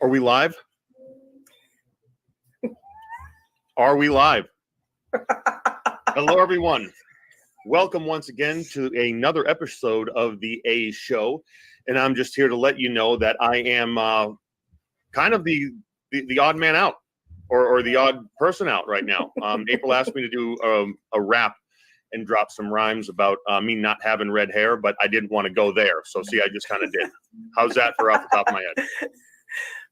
Are we live? Are we live? Hello, everyone. Welcome once again to another episode of the A Show. And I'm just here to let you know that I am kind of the odd man out or the odd person out right now. April asked me to do a rap and drop some rhymes about me not having red hair, but I didn't want to go there. So see, I just kind of did. How's that for off the top of my head?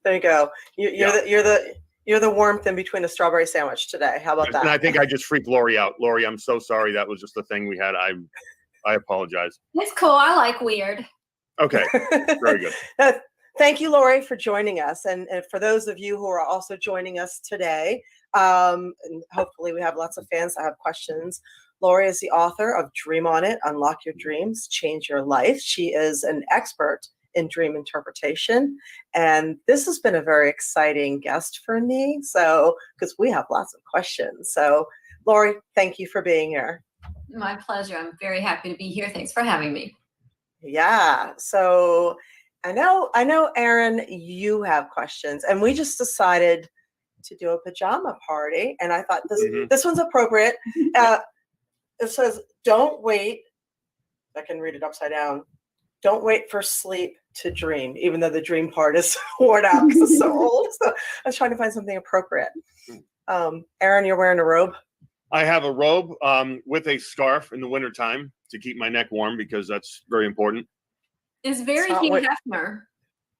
There you go. You're the warmth in between a strawberry sandwich today. How about that? And I think I just freaked Lauri out. Lauri, I'm so sorry. That was just the thing we had. I apologize. It's cool. I like weird. Okay. Very good. Thank you, Lauri, for joining us. And for those of you who are also joining us today, and hopefully we have lots of fans that have questions. Lauri is the author of Dream On It, Unlock Your Dreams, Change Your Life. She is an expert in dream interpretation. And this has been a very exciting guest for me. So, because we have lots of questions. So, Lauri, thank you for being here. My pleasure. I'm very happy to be here. Thanks for having me. Yeah. So I know, Aron, you have questions, and we just decided to do a pajama party. And I thought this one's appropriate. It says, don't wait. I can read it upside down. Don't wait for sleep to dream, even though the dream part is worn out because it's so old. So I was trying to find something appropriate. Aron, you're wearing a robe? I have a robe with a scarf in the wintertime to keep my neck warm because that's very important. It's very Hugh Hefner.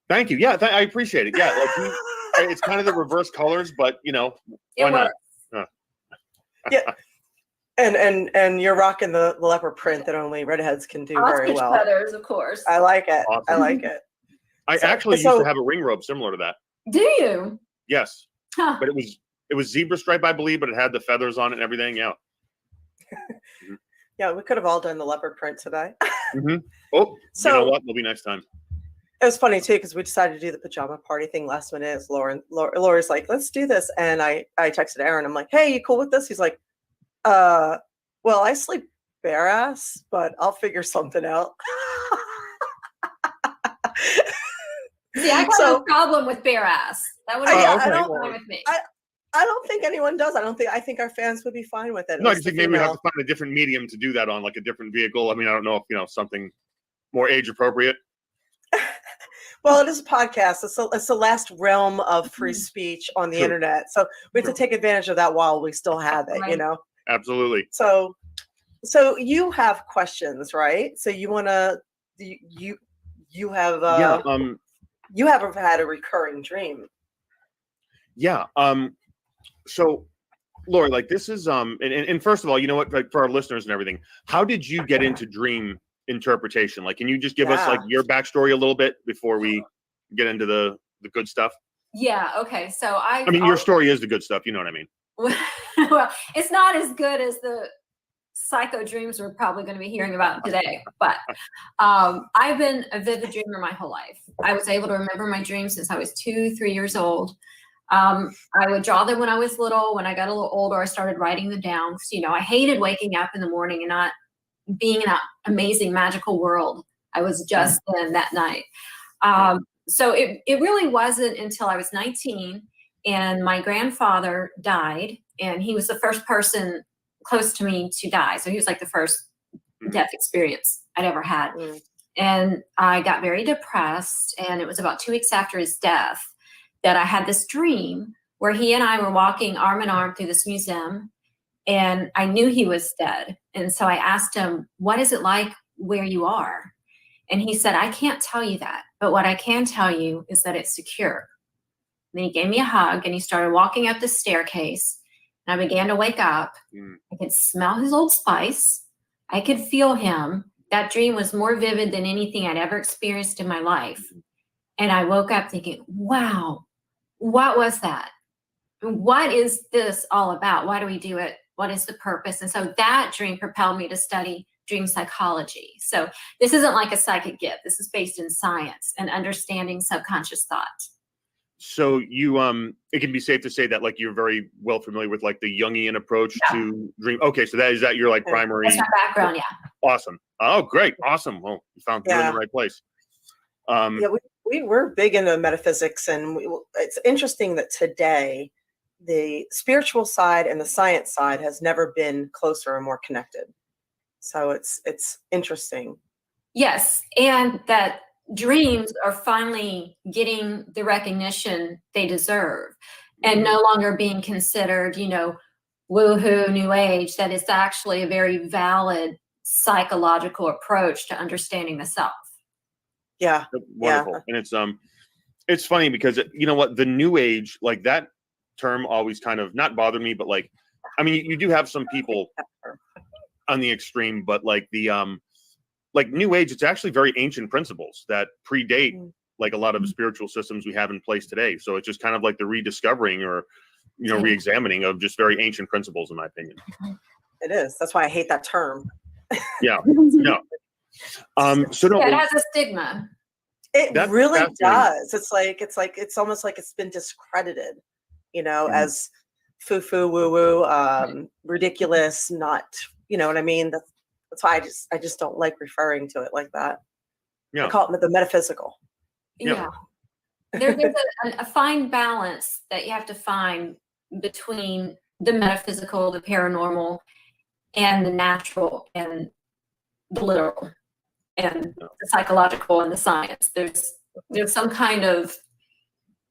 Thank you. Yeah, I appreciate it. Yeah, like it's kind of the reverse colors, but you know, why not? Yeah. And you're rocking the leopard print that only redheads can do very well. Feathers, of course. I like it. Awesome. I like it. I actually used to have a ring robe similar to that. Do you? Yes. Huh. But it was zebra stripe, I believe, but it had the feathers on it and everything. Yeah. Yeah, we could have all done the leopard print today. Oh, so you know what? It'll be next time. It was funny too because we decided to do the pajama party thing last minute. Lauri's like, let's do this, and I texted Aron. I'm like, hey, you cool with this? He's like, well, I sleep bare ass, but I'll figure something out. See, I got no problem with bare ass. That would be fine with me. I don't think anyone does. I think our fans would be fine with it. No, I think maybe we have to find a different medium to do that on, like a different vehicle. I mean, I don't know if something more age appropriate. Well, it is a podcast. It's the last realm of free speech on the internet. So we have to take advantage of that while we still have it, Right. Absolutely. So you have questions, right? So you want to, you have, you haven't had a recurring dream. Yeah. So Lauri, like this is, and first of all, you know what, like for our listeners and everything, how did you get into dream interpretation? Like, can you just give us like your backstory a little bit before we get into the good stuff? Yeah. Okay. So I mean, your story is the good stuff. You know what I mean? Well, it's not as good as the psycho dreams we're probably going to be hearing about today, but I've been a vivid dreamer my whole life. I was able to remember my dreams since I was 2-3 years old. I would draw them when I was little. When I got a little older, I started writing them down. So, I hated waking up in the morning and not being in that amazing magical world I was just in that night. So it really wasn't until I was 19 and my grandfather died, and he was the first person close to me to die. So he was like the first death experience I'd ever had. And I got very depressed, and it was about 2 weeks after his death that I had this dream where he and I were walking arm in arm through this museum, and I knew he was dead. And so I asked him, what is it like where you are? And he said, I can't tell you that, but what I can tell you is that it's secure. And then he gave me a hug, and he started walking up the staircase, and I began to wake up. I could smell his Old Spice. I could feel him. That dream was more vivid than anything I'd ever experienced in my life. And I woke up thinking, wow, what was that? What is this all about? Why do we do it? What is the purpose? And so that dream propelled me to study dream psychology. So this isn't like a psychic gift. This is based in science and understanding subconscious thought. So you, it can be safe to say that like you're very well familiar with like the Jungian approach to dream. Okay, so that is your like primary. That's my background, yeah. Awesome. Oh, great, awesome. Well, you found you're in the right place. Yeah, we're big into metaphysics, and it's interesting that today the spiritual side and the science side has never been closer and more connected. So it's interesting. Yes, and that dreams are finally getting the recognition they deserve, and no longer being considered, woohoo, new age. That it's actually a very valid psychological approach to understanding the self. Yeah. Wonderful. Yeah. And it's funny because you know what, the new age, like that term always kind of not bothered me, but like, I mean, you do have some people on the extreme, but like the like new age, it's actually very ancient principles that predate like a lot of the spiritual systems we have in place today. So it's just kind of like the rediscovering or re-examining of just very ancient principles, in my opinion. It is. That's why I hate that term. Yeah. No. So no, it has a stigma. It really does. It's almost like it's been discredited, as foo-foo, woo-woo, ridiculous, not, you know what I mean? That's why I just don't like referring to it like that. Yeah. I call it the metaphysical. Yeah. There's a fine balance that you have to find between the metaphysical, the paranormal, and the natural, and the literal, and the psychological, and the science. There's some kind of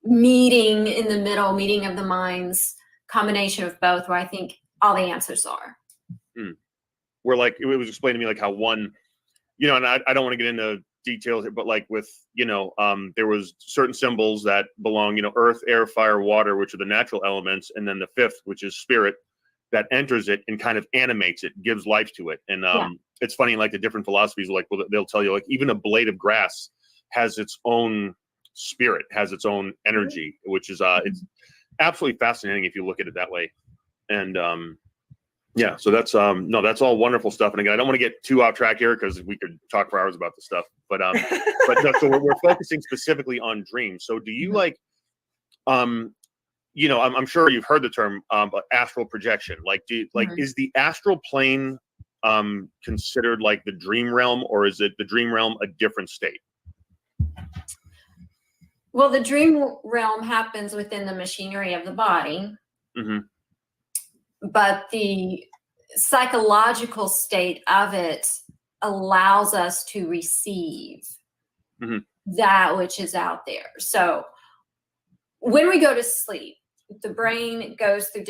meeting in the middle, meeting of the minds, combination of both, where I think all the answers are. Where like it was explained to me like how one, and I don't want to get into details here, but like with there was certain symbols that belong, earth, air, fire, water, which are the natural elements, and then the fifth, which is spirit, that enters it and kind of animates it, gives life to it. And it's funny, like the different philosophies, like they'll tell you like even a blade of grass has its own spirit, has its own energy, which is it's absolutely fascinating if you look at it that way. And yeah, so that's that's all wonderful stuff. And again, I don't want to get too off track here because we could talk for hours about this stuff. But no, so we're focusing specifically on dreams. So do you like I'm sure you've heard the term astral projection. Like is the astral plane considered like the dream realm, or is it the dream realm a different state? Well, the dream realm happens within the machinery of the body. But the psychological state of it allows us to receive that which is out there. So when we go to sleep, the brain goes through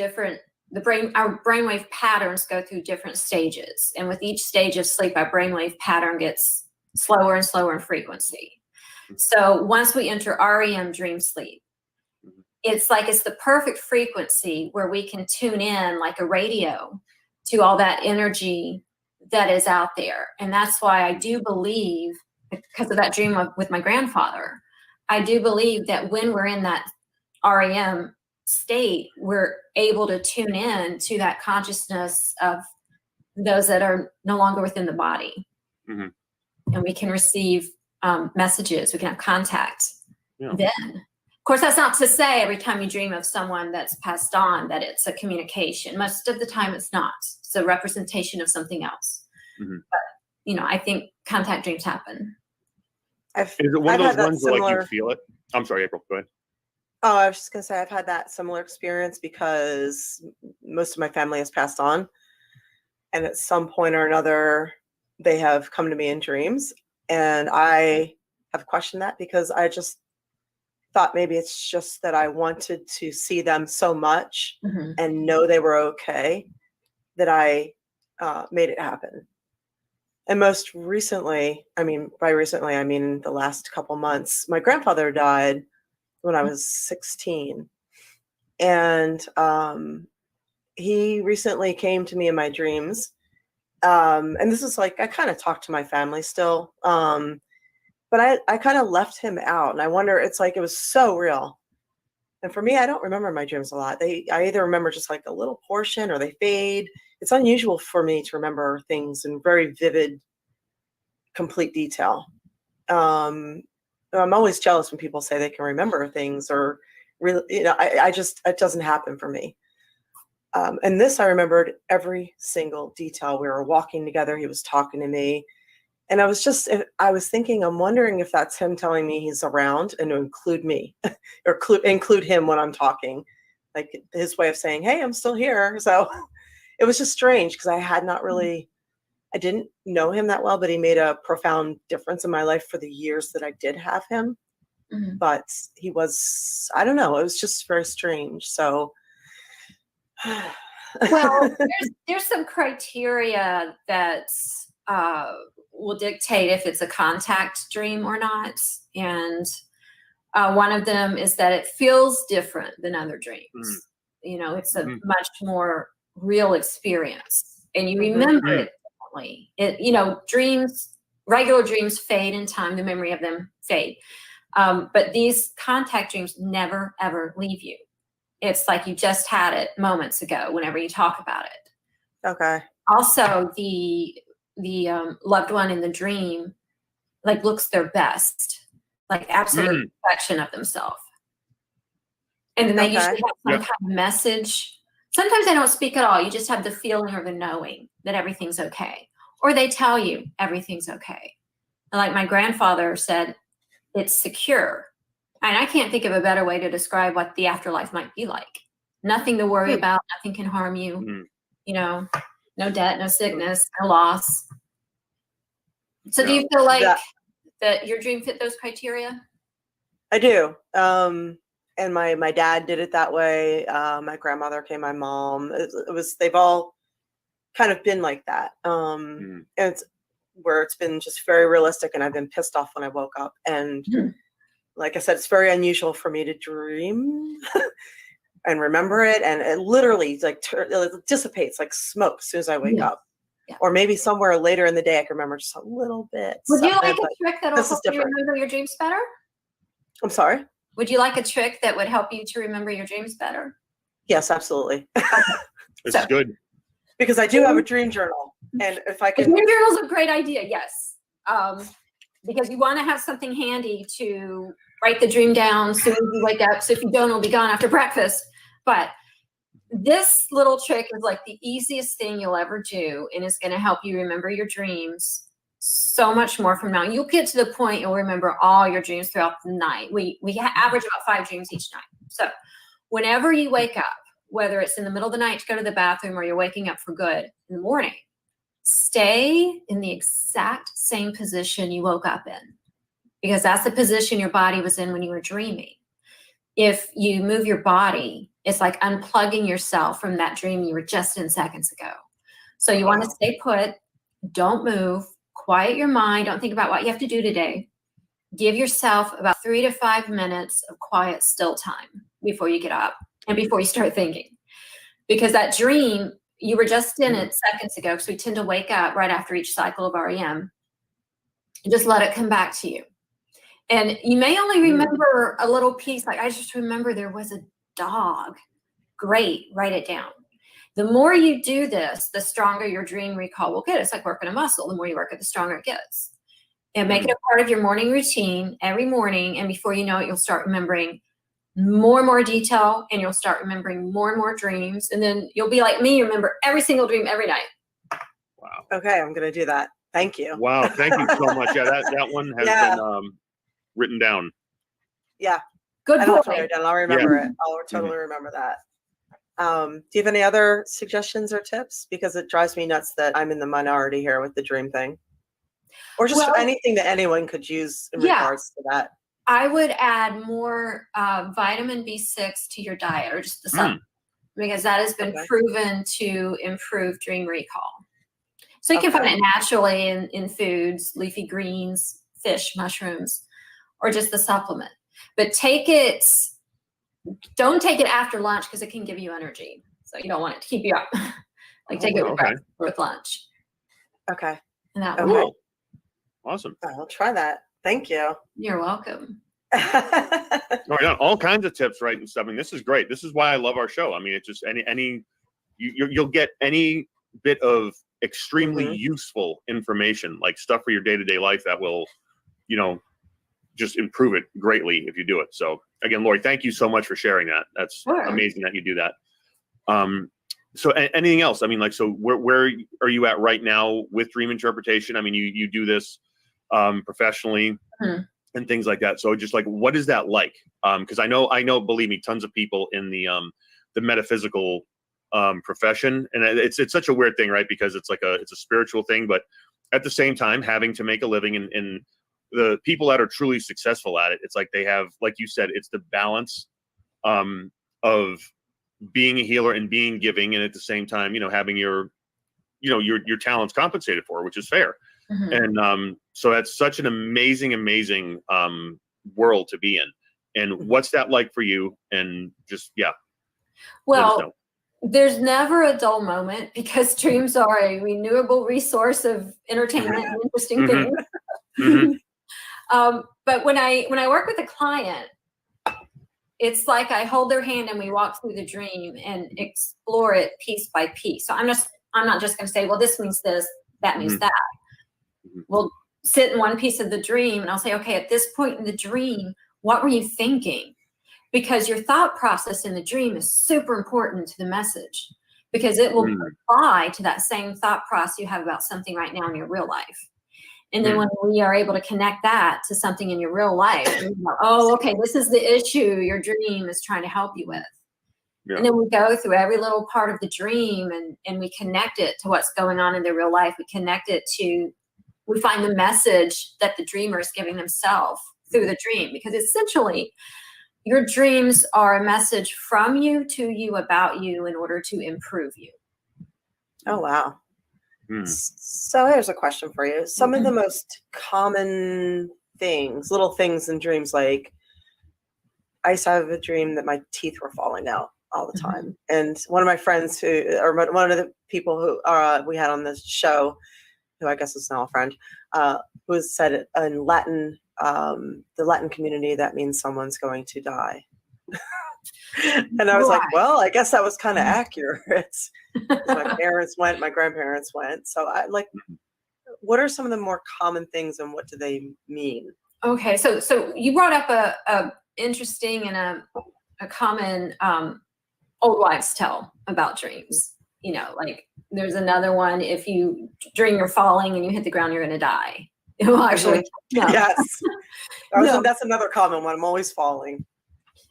our brainwave patterns go through different stages. And with each stage of sleep, our brainwave pattern gets slower and slower in frequency. So once we enter REM dream sleep, it's the perfect frequency where we can tune in like a radio to all that energy that is out there. And that's why I do believe, because of that dream with my grandfather, I do believe that when we're in that REM state, we're able to tune in to that consciousness of those that are no longer within the body. And we can receive messages, we can have contact then. Of course, that's not to say every time you dream of someone that's passed on that it's a communication. Most of the time it's not. It's a representation of something else. But, I think contact dreams happen. Is it one of those ones where like you feel it? I'm sorry, April, go ahead. Oh, I was just going to say I've had that similar experience because most of my family has passed on. And at some point or another, they have come to me in dreams. And I have questioned that because I just thought maybe it's just that I wanted to see them so much and know they were okay that I made it happen. And most recently, by recently, I mean the last couple months, my grandfather died when I was 16. And he recently came to me in my dreams. And this is like, I kind of talk to my family still. But I kind of left him out, and I wonder, it's like it was so real. And for me, I don't remember my dreams a lot. I either remember just like a little portion or they fade. It's unusual for me to remember things in very vivid, complete detail. I'm always jealous when people say they can remember things or really, it doesn't happen for me. And this, I remembered every single detail. We were walking together. He was talking to me. And I was thinking, I'm wondering if that's him telling me he's around and to include me or include him when I'm talking, like his way of saying, hey, I'm still here. So it was just strange because I didn't know him that well, but he made a profound difference in my life for the years that I did have him. Mhm. But he was, I don't know, it was just very strange. So. Well, there's some criteria that will dictate if it's a contact dream or not. And one of them is that it feels different than other dreams. It's a much more real experience, and you remember it differently. Regular dreams fade in time, the memory of them fade. But these contact dreams never, ever leave you. It's like you just had it moments ago whenever you talk about it. Okay. Also, the loved one in the dream looks their best, absolute perfection of themselves. And then they usually have some kind of message. Sometimes they don't speak at all. You just have the feeling or the knowing that everything's okay. Or they tell you everything's okay. And like my grandfather said, it's secure. And I can't think of a better way to describe what the afterlife might be like. Nothing to worry about. Nothing can harm you. No debt, no sickness, no loss. So do you feel like that your dream fit those criteria? I do. And my dad did it that way. My grandmother came, my mom. They've all kind of been like that. And it's where it's been just very realistic, and I've been pissed off when I woke up. And like I said, it's very unusual for me to dream and remember it. And it literally it dissipates like smoke as soon as I wake up. Yeah. Or maybe somewhere later in the day, I can remember just a little bit. Would you like a trick that will help you remember your dreams better? I'm sorry? Would you like a trick that would help you to remember your dreams better? Yes, absolutely. This is good. Because I do have a dream journal. And if I can. A dream journal is a great idea, yes. Because you want to have something handy to write the dream down as soon as you wake up. So if you don't, it'll be gone after breakfast. But this little trick is like the easiest thing you'll ever do, and it's going to help you remember your dreams so much more from now. You'll get to the point you'll remember all your dreams throughout the night. We average about 5 dreams each night. So whenever you wake up, whether it's in the middle of the night to go to the bathroom or you're waking up for good in the morning, stay in the exact same position you woke up in, because that's the position your body was in when you were dreaming. If you move your body, it's like unplugging yourself from that dream you were just in seconds ago. So you want to stay put, don't move, quiet your mind, don't think about what you have to do today. Give yourself about 3 to 5 minutes of quiet, still time before you get up and before you start thinking. Because that dream, you were just in it seconds ago, because we tend to wake up right after each cycle of REM. And just let it come back to you. And you may only remember a little piece, like I just remember there was a dog. Great, write it down. The more you do this, the stronger your dream recall will get. It's like working a muscle. The more you work it, the stronger it gets. And make it a part of your morning routine every morning. And before you know it, you'll start remembering more and more detail, and you'll start remembering more and more dreams. And then you'll be like me, you remember every single dream every night. Wow. Okay, I'm going to do that. Thank you. Wow, thank you so much. Yeah, that one has been written down. Yeah. Good I don't have to write boy. it down. I'll remember it. I'll totally remember that. Do you have any other suggestions or tips? Because it drives me nuts that I'm in the minority here with the dream thing. Or just anything that anyone could use in regards to that. I would add more vitamin B6 to your diet, or just the sun, because that has been proven to improve dream recall. So you can find it naturally in foods, leafy greens, fish, mushrooms, or just the supplement. But don't take it after lunch, because it can give you energy. So you don't want it to keep you up. Take it with lunch. Okay. And that cool. Awesome. I'll try that. Thank you. You're welcome. Yeah, all kinds of tips, right, and stuff. I mean, this is great. This is why I love our show. I mean, it's just you'll get any bit of extremely useful information, like stuff for your day-to-day life that will, just improve it greatly if you do it. So again, Lauri, thank you so much for sharing that. That's amazing that you do that. So anything else? I mean, like, so where are you at right now with dream interpretation? I mean, you do this professionally and things like that. So just like, what is that like? Because I know, believe me, tons of people in the metaphysical profession, and it's such a weird thing, right? Because it's like it's a spiritual thing, but at the same time, having to make a living, and the people that are truly successful at it, it's like they have, like you said, it's the balance of being a healer and being giving, and at the same time, having your talents compensated for, which is fair. And so that's such an amazing world to be in. And what's that like for you? And just well, there's never a dull moment, because dreams are a renewable resource of entertainment and interesting things. But when I work with a client, it's like I hold their hand and we walk through the dream and explore it piece by piece. So I'm not just going to say, well, this means this, that means that. We'll sit in one piece of the dream and I'll say, okay, at this point in the dream, what were you thinking? Because your thought process in the dream is super important to the message, because it will apply to that same thought process you have about something right now in your real life. And then when we are able to connect that to something in your real life, we go, oh, okay, this is the issue your dream is trying to help you with. And then we go through every little part of the dream and we connect it to what's going on in their real life. We find the message that the dreamer is giving themselves through the dream, because essentially your dreams are a message from you to you about you in order to improve you. Oh, wow. So here's a question for you. Some of the most common things, little things in dreams, like I used to have a dream that my teeth were falling out all the time. And one of my friends one of the people who we had on this show, who I guess is now a friend, who said in Latin, the Latin community, that means someone's going to die. And I was like, well, I guess that was kind of accurate. My parents went, my grandparents went. So I like, what are some of the more common things and what do they mean? Okay. So you brought up a interesting and a common old wives' tale about dreams. Like there's another one, if you dream you're falling and you hit the ground, you're going to die. Well, actually, no. Yes. That's another common one. I'm always falling.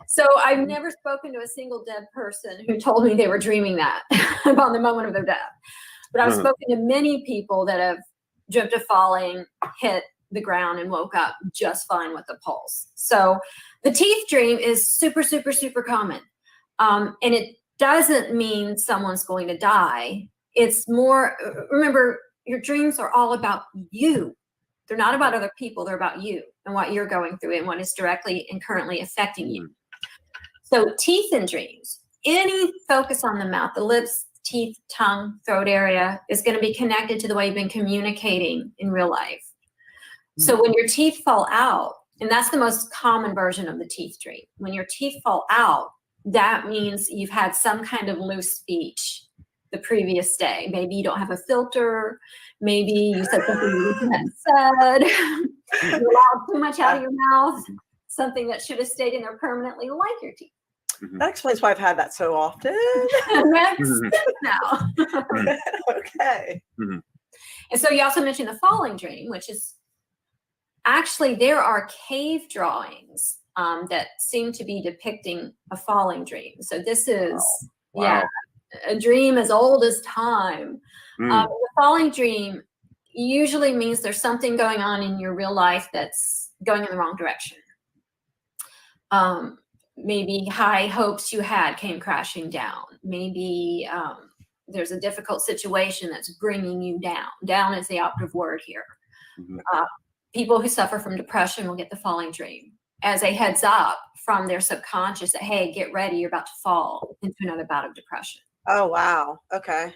So I've never spoken to a single dead person who told me they were dreaming that upon the moment of their death. But I've spoken to many people that have dreamt of falling, hit the ground, and woke up just fine with the pulse. So the teeth dream is super, super, super common. And it doesn't mean someone's going to die. It's more, remember, your dreams are all about you. They're not about other people. They're about you and what you're going through and what is directly and currently affecting you. So teeth in dreams, any focus on the mouth, the lips, teeth, tongue, throat area is going to be connected to the way you've been communicating in real life. So when your teeth fall out, and that's the most common version of the teeth dream, when your teeth fall out, that means you've had some kind of loose speech the previous day. Maybe you don't have a filter. Maybe you said something you shouldn't have said. You allowed too much out of your mouth, something that should have stayed in there permanently, like your teeth. That explains why I've had that so often. Now. Okay. And so you also mentioned the falling dream, which is actually, there are cave drawings that seem to be depicting a falling dream. So this is, a dream as old as time. The falling dream usually means there's something going on in your real life that's going in the wrong direction. Maybe high hopes you had came crashing down. Maybe there's a difficult situation that's bringing you down. Down is the operative word here. People who suffer from depression will get the falling dream as a heads up from their subconscious that, hey, get ready, you're about to fall into another bout of depression. Oh, wow. Okay.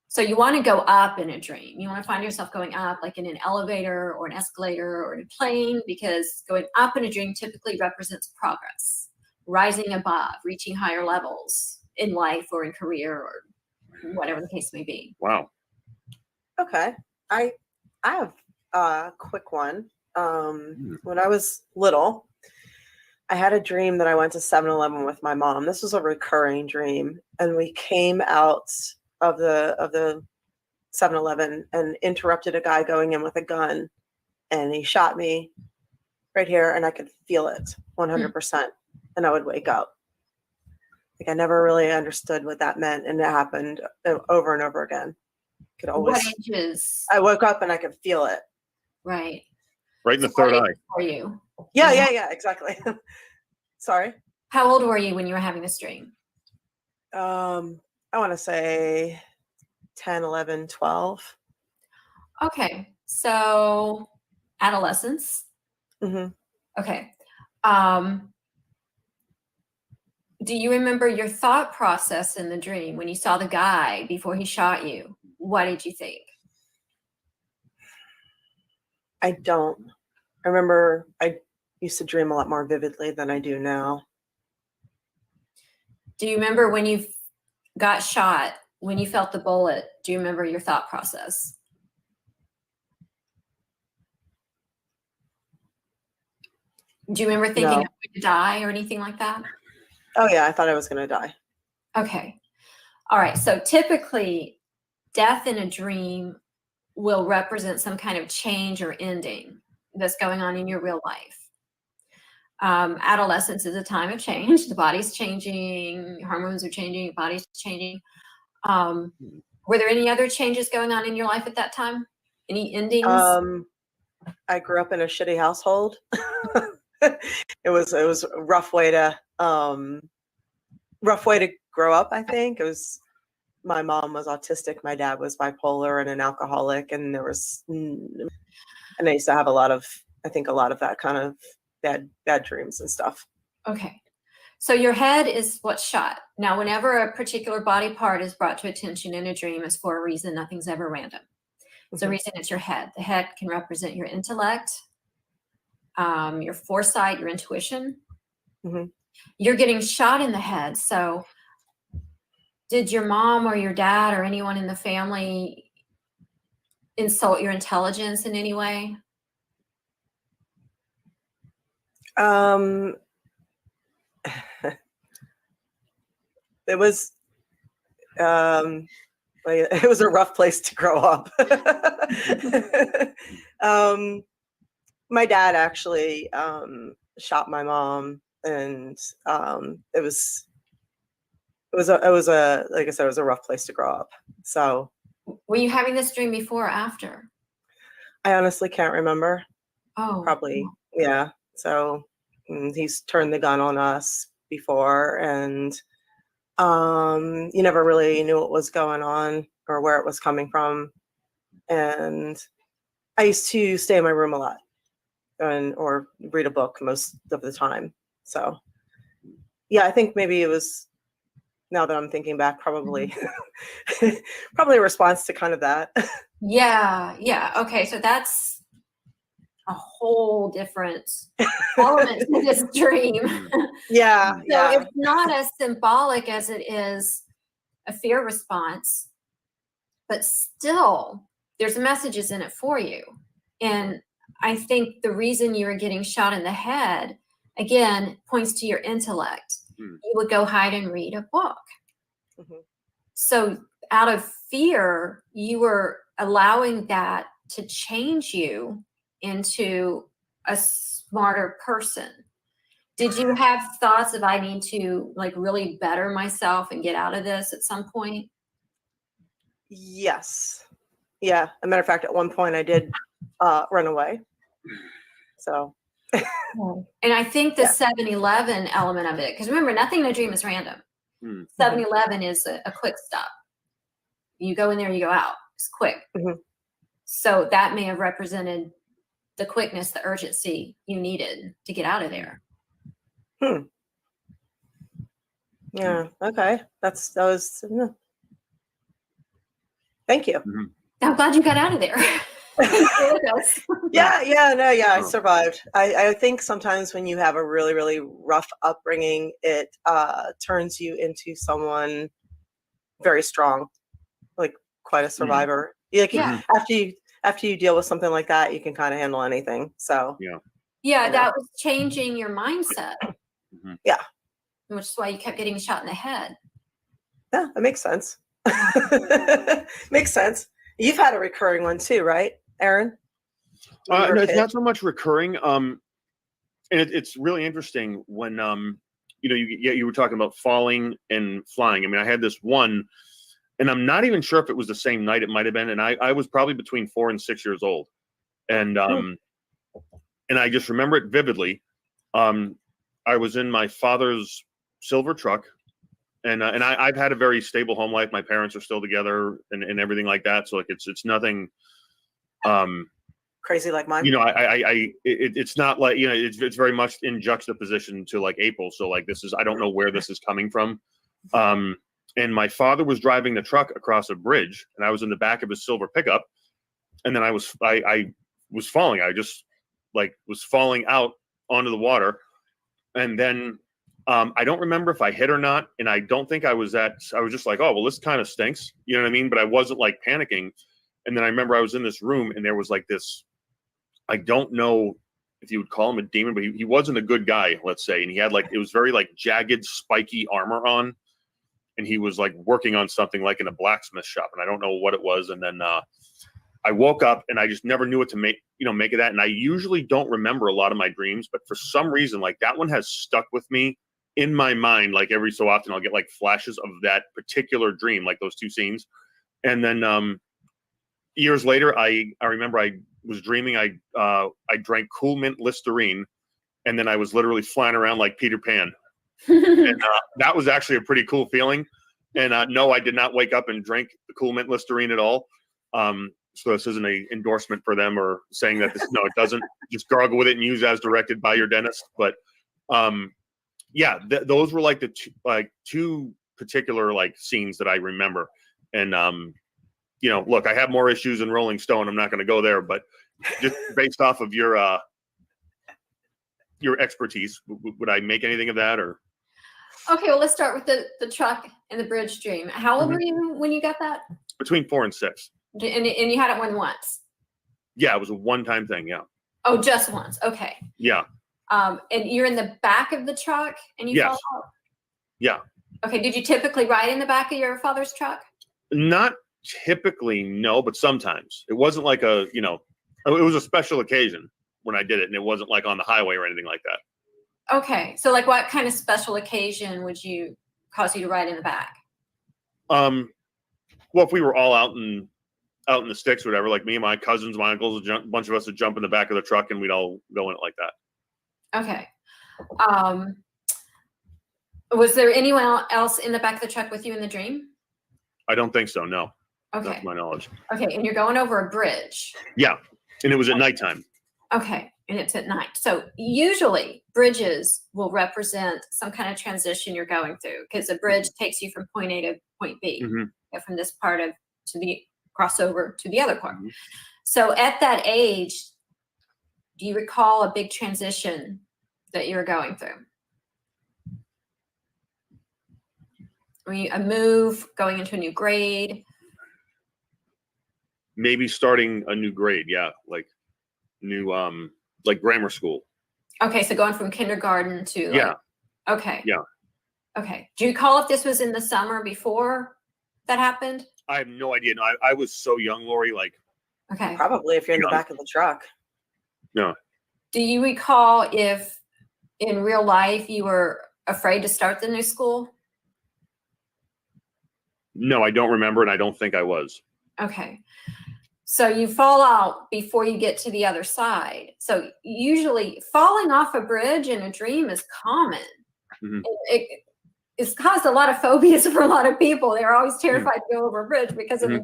So you want to go up in a dream. You want to find yourself going up, like in an elevator or an escalator or in a plane, because going up in a dream typically represents progress, rising above, reaching higher levels in life or in career or whatever the case may be. Wow. Okay. I have a quick one. When I was little, I had a dream that I went to 7-Eleven with my mom. This was a recurring dream. And we came out of the 7-Eleven and interrupted a guy going in with a gun. And he shot me right here, and I could feel it 100%. And I would wake up. Like I never really understood what that meant. And it happened over and over again. Could always, what ages? I woke up and I could feel it. Right. Right in the third eye. For you. Yeah, exactly. Sorry. How old were you when you were having this dream? I want to say 10, 11, 12. Okay. So adolescence. Mm-hmm. Okay. Do you remember your thought process in the dream when you saw the guy before he shot you? What did you think? I don't. I remember I used to dream a lot more vividly than I do now. Do you remember when you got shot, when you felt the bullet? Do you remember your thought process? Do you remember thinking No. I'm going to die or anything like that? Oh yeah, I thought I was going to die. Okay. All right. So typically, death in a dream will represent some kind of change or ending that's going on in your real life. Adolescence is a time of change. The body's changing, hormones are changing, body's changing. Were there any other changes going on in your life at that time? Any endings? I grew up in a shitty household. It was a rough way to grow up. I think it was. My mom was autistic. My dad was bipolar and an alcoholic, and and I used to have a lot of that kind of bad dreams and stuff. Okay. So your head is what's shot. Now, whenever a particular body part is brought to attention in a dream, it's for a reason. Nothing's ever random. It's a reason. It's your head. The head can represent your intellect, your foresight, your intuition. Mm-hmm. You're getting shot in the head. So did your mom or your dad or anyone in the family insult your intelligence in any way? It was it was a rough place to grow up. My dad actually shot my mom, and it was a like I said, it was a rough place to grow up. So were you having this dream before or after? I honestly can't remember. Oh, probably. Yeah. So he's turned the gun on us before, and you never really knew what was going on or where it was coming from. And I used to stay in my room a lot or read a book most of the time. So yeah, I think maybe it was, now that I'm thinking back, probably probably a response to kind of that. Yeah. Okay. So that's a whole different element to this dream. Yeah. So yeah. it's not as symbolic as it is a fear response, but still there's messages in it for you. And I think the reason you were getting shot in the head, again, points to your intellect. You would go hide and read a book. Mm-hmm. So out of fear, you were allowing that to change you into a smarter person. Did you have thoughts of, I need to like really better myself and get out of this at some point? Yes. Yeah. As a matter of fact, at one point I did run away. So. And I think the 7-Eleven element of it, because remember, nothing in a dream is random. 7-Eleven is a quick stop. You go in there, you go out. It's quick. Mm-hmm. So that may have represented the quickness, the urgency you needed to get out of there. Yeah. Okay. That was. Thank you. Mm-hmm. I'm glad you got out of there. I survived. I think sometimes when you have a really, really rough upbringing, it turns you into someone very strong, like quite a survivor. After you deal with something like that, you can kind of handle anything. So Yeah, You know? that was changing your mindset. Yeah. Which is why you kept getting shot in the head. Yeah, that makes sense. Makes sense. You've had a recurring one too, right, Aron? No, it's not so much recurring. And it's really interesting when you were talking about falling and flying. I mean, I had this one, and I'm not even sure if it was the same night. It might have been, and I was probably between 4 and 6 years old, and I just remember it vividly. I was in my father's silver truck, and I've had a very stable home life. My parents are still together, and everything like that. So like it's nothing. Crazy like mine. It's not like, it's very much in juxtaposition to like April. So like I don't know where this is coming from. And my father was driving the truck across a bridge, and I was in the back of his silver pickup, and then I was falling. I just was falling out onto the water, and then I don't remember if I hit or not, and I don't think I was just like, oh well, this kind of stinks, you know what I mean? But I wasn't like panicking. And then I remember I was in this room, and there was like this, I don't know if you would call him a demon, but he wasn't a good guy, let's say. And he had it was very like jagged, spiky armor on. And he was like working on something like in a blacksmith shop. And I don't know what it was. And then I woke up, and I just never knew what to make of that. And I usually don't remember a lot of my dreams, but for some reason, like that one has stuck with me in my mind. Like every so often I'll get like flashes of that particular dream, like those two scenes. And then years later, I remember I was dreaming I drank Cool Mint Listerine, and then I was literally flying around like Peter Pan. And that was actually a pretty cool feeling. And no, I did not wake up and drink the Cool Mint Listerine at all. So this isn't an endorsement for them or saying that no, it doesn't. Just gargle with it and use as directed by your dentist. But yeah, those were like the two particular like scenes that I remember. And look, I have more issues than Rolling Stone. I'm not going to go there, but just based off of your expertise, would I make anything of that? Or okay, well, let's start with the truck and the bridge dream. How old were you when you got that? Between 4 and 6. And you had it more than once? Yeah, it was a one-time thing. Yeah. Oh, just once. Okay. Yeah. And you're in the back of the truck, and you fall out? Yeah. Okay. Did you typically ride in the back of your father's truck? Not typically, no, but sometimes. It wasn't like it was a special occasion when I did it, and it wasn't like on the highway or anything like that. Okay. So like what kind of special occasion would cause you to ride in the back? Well, if we were all out in the sticks or whatever, like me and my cousins, my uncles, a bunch of us would jump in the back of the truck, and we'd all go in it like that. Okay. Was there anyone else in the back of the truck with you in the dream? I don't think so, no. Okay. Not to my knowledge. Okay, and you're going over a bridge. Yeah, and it was at nighttime. Okay, and it's at night. So usually bridges will represent some kind of transition you're going through, because a bridge takes you from point A to point B, from this part to the crossover to the other part. So at that age, do you recall a big transition that you were going through? A move, going into a new grade? Maybe starting a new grade, yeah, like new, like grammar school. Okay, so going from kindergarten to yeah. Okay. Yeah. Okay. Do you recall if this was in the summer before that happened? I have no idea. No, I was so young, Lauri. Like, okay, probably if you're in the back of the truck. No. Do you recall if in real life you were afraid to start the new school? No, I don't remember, and I don't think I was. Okay. So you fall out before you get to the other side. So usually falling off a bridge in a dream is common. It's caused a lot of phobias for a lot of people. They're always terrified to go over a bridge because of the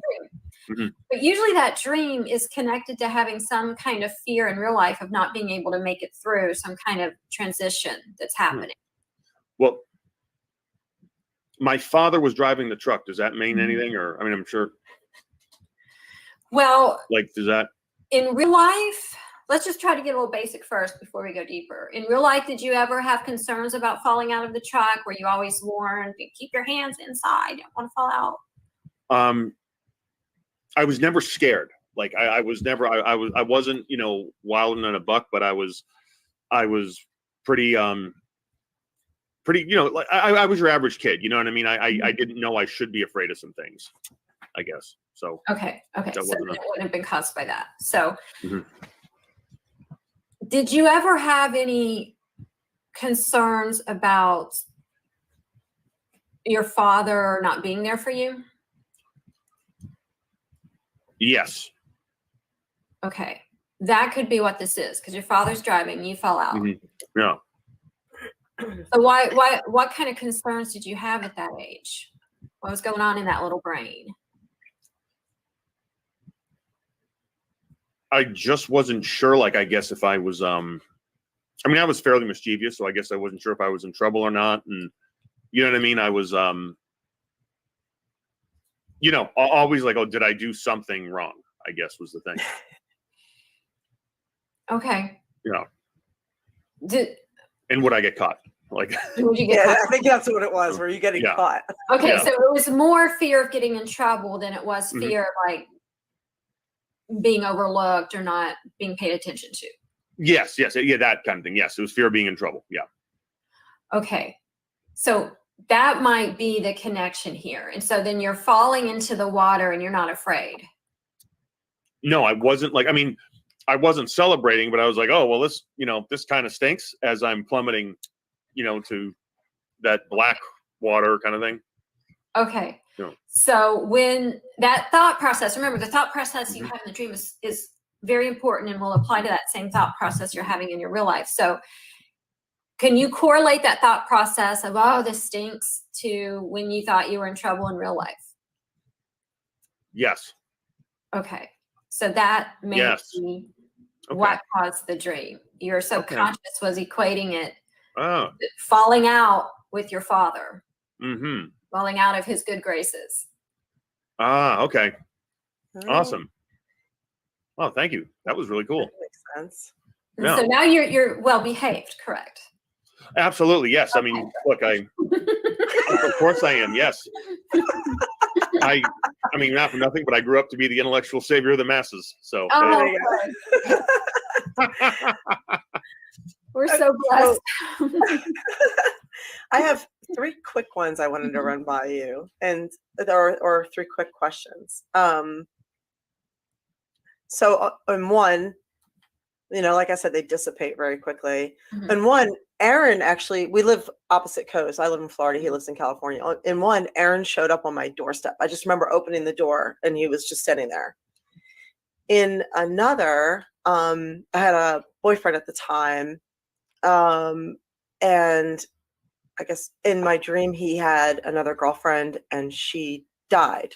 dream. But usually that dream is connected to having some kind of fear in real life of not being able to make it through, some kind of transition that's happening. Well, my father was driving the truck. Does that mean anything? Or, I mean, I'm sure. Well, like, does that? In real life, let's just try to get a little basic first before we go deeper. In real life, did you ever have concerns about falling out of the truck? Were you always warned, keep your hands inside, don't want to fall out? I was never scared. Like I was never, I wasn't, wilding on a buck, but I was, I was pretty, you know, like I was your average kid. You know what I mean? I didn't know I should be afraid of some things, I guess. So Okay. So it wasn't wouldn't have been caused by that. So Mhm. did you ever have any concerns about your father not being there for you? Yes. Okay. That could be what this is, because your father's driving, you fell out. Mhm. Yeah. So what kind of concerns did you have at that age? What was going on in that little brain? I just wasn't sure. Like, I guess if I was, I mean, I was fairly mischievous, so I guess I wasn't sure if I was in trouble or not. And you know what I mean? I was, you know, always like, oh, did I do something wrong? I guess was the thing. Okay. Yeah. Did And would I get caught? Like, would you get Yeah, caught? I think that's what it was. Were you getting Yeah. caught? Okay, Yeah. so it was more fear of getting in trouble than it was Mhm. fear of like being overlooked or not being paid attention to. yes, yeah, that kind of thing. Yes, it was fear of being in trouble. Yeah. Okay. So that might be the connection here. And so then you're falling into the water and you're not afraid. No, I wasn't like, I mean, I wasn't celebrating, but I was like, oh, well, this, you know, this kind of stinks as I'm plummeting, you know, to that black water kind of thing. Okay. Yeah. So when that thought process, remember the thought process you Mhm. have in the dream is very important and will apply to that same thought process you're having in your real life. So can you correlate that thought process of, oh, this stinks, to when you thought you were in trouble in real life? Yes. Okay. So that may Yes. be Okay. what caused the dream. Your subconscious was equating it, Oh. falling out with your father, Mm-hmm. falling out of his good graces. Ah, okay. Oh, Awesome. Oh, thank you. That was really cool. that makes sense. And Yeah. so now you're well behaved, correct? Absolutely. Yes. I mean, look, of course I am. Yes. I mean, not for nothing, but I grew up to be the intellectual savior of the masses. So Oh, There you we're so blessed. I have 3 quick ones I wanted to run by you, and or 3 quick questions. So in one, you know, like I said, they dissipate very quickly. Mhm. And one, Aron actually, we live opposite coast. I live in Florida. He lives in California. In one, Aron showed up on my doorstep. I just remember opening the door and he was just sitting there. In another, I had a boyfriend at the time. And I guess in my dream, he had another girlfriend and she died,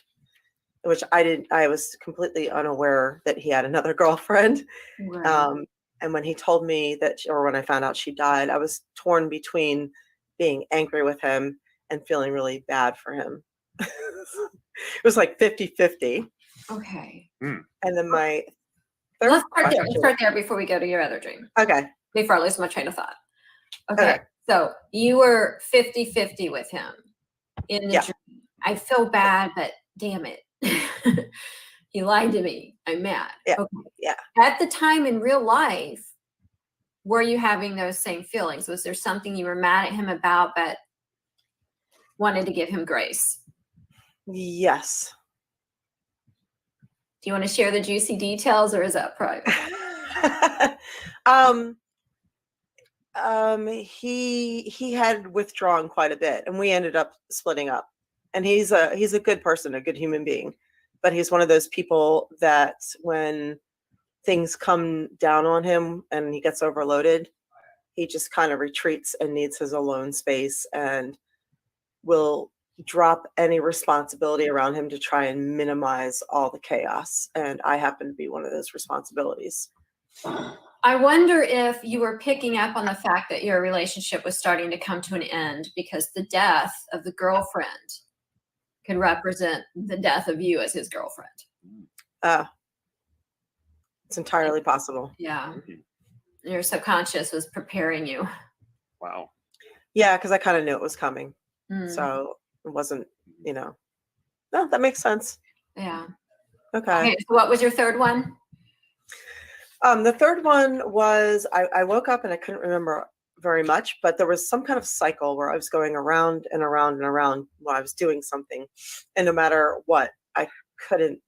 which I was completely unaware that he had another girlfriend. Right. And when he told me that, or when I found out she died, I was torn between being angry with him and feeling really bad for him. It was like 50-50. Okay. And then my third Let's start there. Let's question. start there before we go to your other dream. Okay. Before I lose my train of thought. Okay. Okay. So you were 50-50 with him in the Yeah. dream. I feel bad, but damn it. He lied to me. I'm mad. Yeah. Okay. Yeah. At the time in real life, were you having those same feelings? Was there something you were mad at him about but wanted to give him grace? Yes. Do you want to share the juicy details, or is that private? He had withdrawn quite a bit, and we ended up splitting up. And he's a good person, a good human being, but he's one of those people that when things come down on him and he gets overloaded, he just kind of retreats and needs his alone space and will drop any responsibility around him to try and minimize all the chaos. And I happen to be one of those responsibilities. I wonder if you were picking up on the fact that your relationship was starting to come to an end because the death of the girlfriend could represent the death of you as his girlfriend. It's entirely possible. Yeah. Your subconscious was preparing you. Wow. Yeah, because I kind of knew it was coming. Mm. So it wasn't, no, that makes sense. Yeah. Okay. Okay. So what was your third one? The third one was I woke up and I couldn't remember very much, but there was some kind of cycle where I was going around and around and around while I was doing something. And no matter what, I couldn't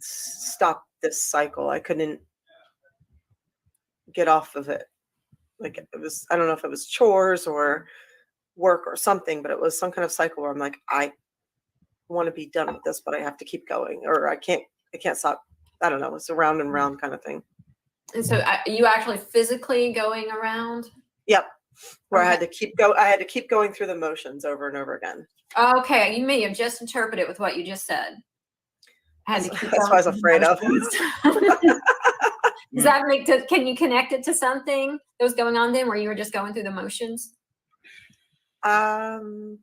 stop this cycle. I couldn't get off of it. Like it was, I don't know if it was chores or work or something, but it was some kind of cycle where I'm like, I want to be done with this, but I have to keep going, or I can't stop. I don't know. It's a round and round kind of thing. And so you actually physically going around? Yep. Where Okay. I had to keep going through the motions over and over again. Okay, you may have just interpreted with what you just said. That's what I was afraid of. Does that make? Can you connect it to something that was going on then, where you were just going through the motions? There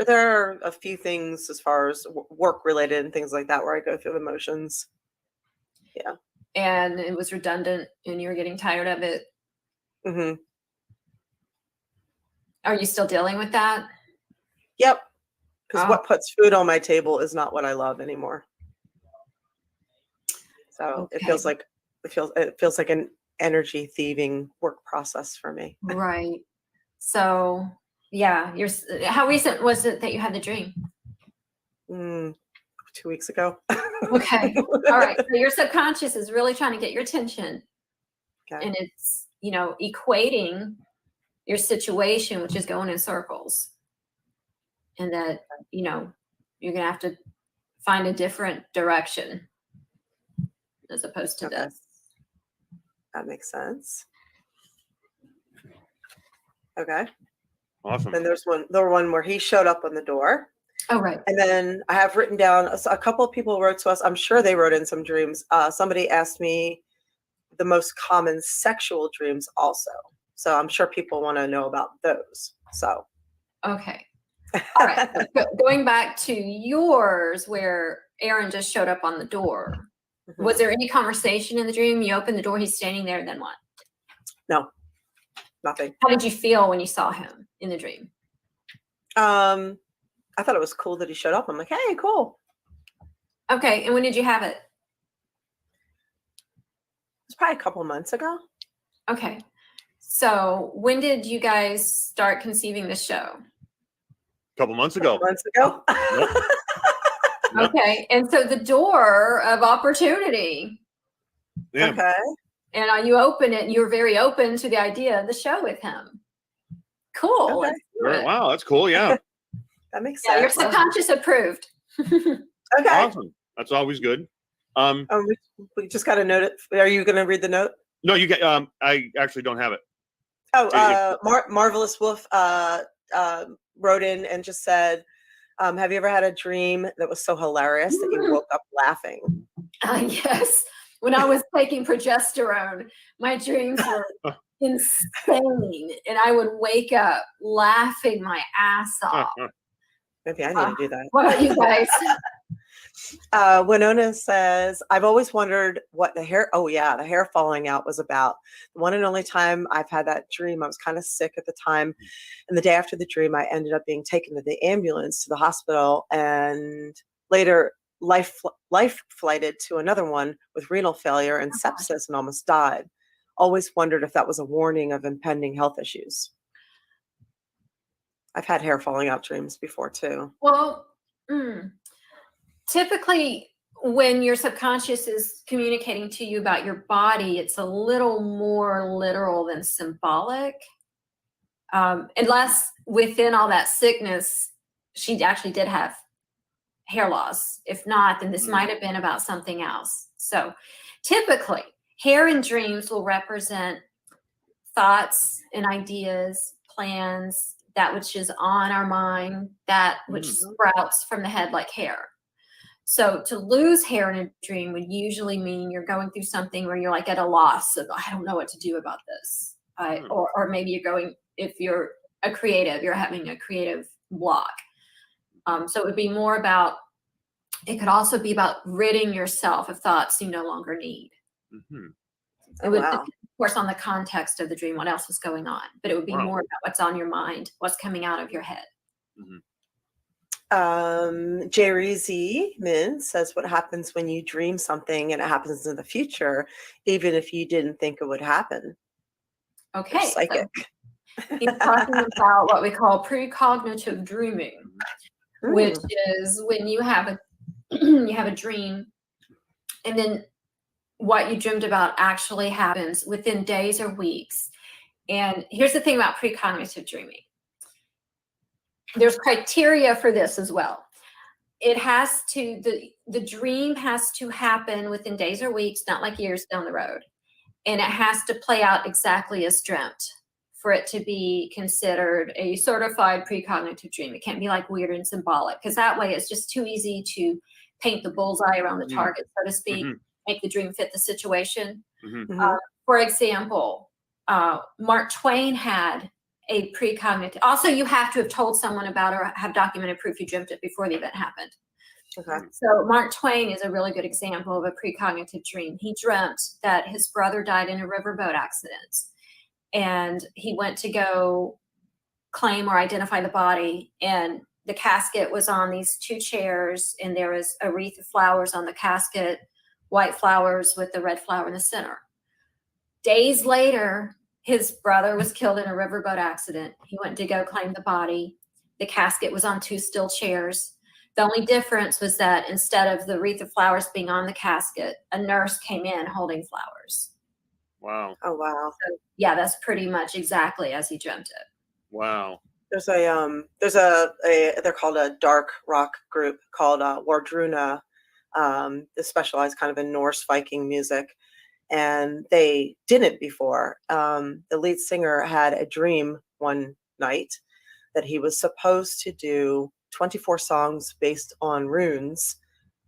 are a few things as far as work related and things like that where I go through the motions. Yeah. And it was redundant, and you were getting tired of it. Mm-hmm. Are you still dealing with that? Yep. Because what puts food on my table is not what I love anymore. So Okay. it feels like an energy thieving work process for me. Right. So yeah, how recent was it that you had the dream? 2 weeks ago. Okay. All right. So your subconscious is really trying to get your attention. Okay. And it's, equating your situation, which is going in circles. And that, you're going to have to find a different direction as opposed to this. That makes sense. Okay. Awesome. Then the one where he showed up on the door. Oh, right. And then I have written down a couple of people wrote to us. I'm sure they wrote in some dreams. Somebody asked me the most common sexual dreams also. So I'm sure people want to know about those. So. Okay. All right. Going back to yours where Aron just showed up on the door. Mm-hmm. Was there any conversation in the dream? You opened the door, he's standing there, then what? No, nothing. How did you feel when you saw him in the dream? I thought it was cool that he showed up. I'm like, hey, cool. Okay. And when did you have it? It's probably a couple months ago. Okay. So when did you guys start conceiving the show? A couple months ago. Nope. Okay. And so the door of opportunity. Yeah. Okay. And you open it and you were very open to the idea of the show with him. Cool. Okay. Wow, that's cool. Yeah. That makes sense. Yeah, your subconscious approved. Okay. Awesome. That's always good. We just got a note. Are you going to read the note? No, you get. I actually don't have it. Oh, Marvelous Wolf wrote in and just said, have you ever had a dream that was so hilarious that you woke up laughing? Yes. When I was taking progesterone, my dreams were insane. And I would wake up laughing my ass off. Maybe I need to do that. What about you guys? Winona says, I've always wondered what the hair falling out was about. The one and only time I've had that dream, I was kind of sick at the time. And the day after the dream, I ended up being taken to the ambulance to the hospital and later life flighted to another one with renal failure and sepsis and almost died. Always wondered if that was a warning of impending health issues. I've had hair falling out dreams before too. Well, typically when your subconscious is communicating to you about your body, it's a little more literal than symbolic. Unless within all that sickness, she actually did have hair loss. If not, then this might have been about something else. So typically, hair in dreams will represent thoughts and ideas, plans, that which is on our mind, that which sprouts from the head like hair. So to lose hair in a dream would usually mean you're going through something where you're like at a loss of, I don't know what to do about this. Or maybe you're going, if you're a creative, you're having a creative block. So it would be more about, it could also be about ridding yourself of thoughts you no longer need. Mm-hmm. It would, of course, on the context of the dream, what else was going on, but it would be more about what's on your mind, what's coming out of your head. Mm-hmm. Jerry Z Min says, what happens when you dream something and it happens in the future, even if you didn't think it would happen? Okay. You're psychic. So he's talking about what we call precognitive dreaming, which is when you have a you have a dream, and then what you dreamed about actually happens within days or weeks. And here's the thing about precognitive dreaming. There's criteria for this as well. It has to, the dream has to happen within days or weeks, not like years down the road. And it has to play out exactly as dreamt for it to be considered a certified precognitive dream. It can't be like weird and symbolic, because that way it's just too easy to paint the bullseye around the target, so to speak, make the dream fit the situation. For example, Mark Twain had a precognitive. Also, you have to have told someone about or have documented proof you dreamt it before the event happened. Okay. So Mark Twain is a really good example of a precognitive dream. He dreamt that his brother died in a riverboat accident, and he went to go claim or identify the body, and the casket was on these two chairs, and there was a wreath of flowers on the casket, white flowers with the red flower in the center. Days later, his brother was killed in a riverboat accident. He went to go claim the body. The casket was on two steel chairs. The only difference was that instead of the wreath of flowers being on the casket, a nurse came in holding flowers. Wow. Oh, wow. So, yeah, that's pretty much exactly as he dreamt it. Wow. There's they're called a dark rock group called Wardruna. They specialize kind of in Norse Viking music. And they didn't before. The lead singer had a dream one night that he was supposed to do 24 songs based on runes,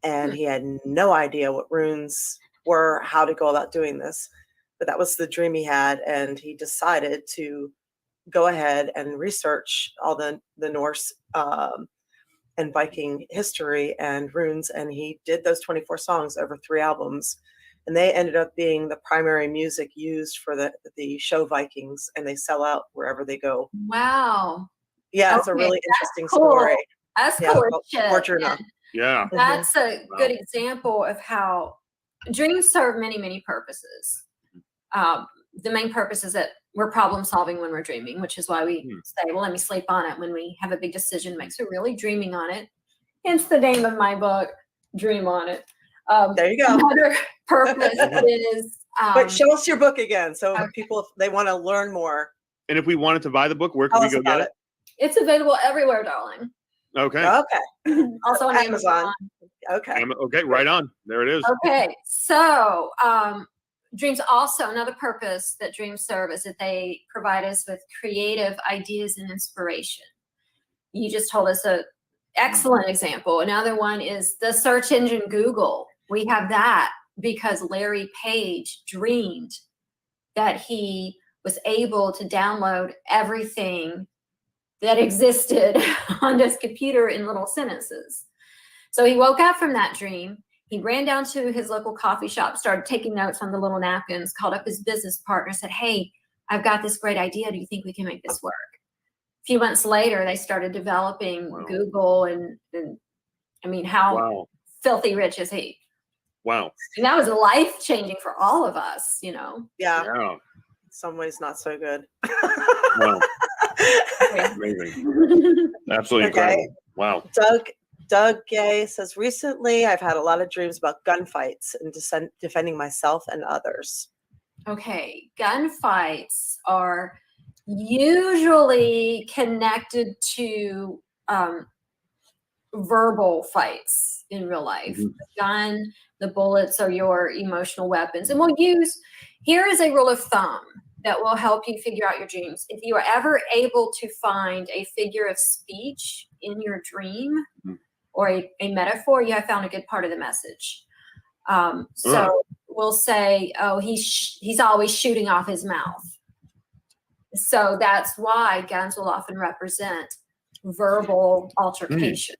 and he had no idea what runes were, how to go about doing this. But that was the dream he had, and he decided to go ahead and research all the Norse and Viking history and runes, and he did those 24 songs over 3 albums. And they ended up being the primary music used for the show Vikings, and they sell out wherever they go. Wow. Yeah, it's a really interesting cool. story. That's cool as shit. Yeah. That's a good example of how dreams serve many, many purposes. The main purpose is that we're problem solving when we're dreaming, which is why we say, well, let me sleep on it when we have a big decision to make. So really dreaming on it. Hence the name of my book, Dream on It. There you go. Another purpose is. But show us your book again, so people, if they want to learn more. And if we wanted to buy the book, where can we go get it? It's available everywhere, darling. Okay. Okay. Also on Amazon. Okay. Okay, right on. There it is. Okay. So dreams also, another purpose that dreams serve is that they provide us with creative ideas and inspiration. You just told us an excellent example. Another one is the search engine Google. We have that because Larry Page dreamed that he was able to download everything that existed on his computer in little sentences. So he woke up from that dream. He ran down to his local coffee shop, started taking notes on the little napkins, called up his business partner, said, hey, I've got this great idea. Do you think we can make this work? A few months later, they started developing Google, and I mean, how filthy rich is he? Wow. And that was life-changing for all of us, you know? Yeah. In some ways, not so good. Wow. Amazing. Absolutely incredible. Wow. Doug Gay says, recently I've had a lot of dreams about gunfights and defending myself and others. Okay. Gunfights are usually connected to verbal fights in real life. The gun, the bullets are your emotional weapons. And here is a rule of thumb that will help you figure out your dreams. If you are ever able to find a figure of speech in your dream or a metaphor, you have found a good part of the message. So we'll say, oh, he's always shooting off his mouth. So that's why guns will often represent verbal altercations.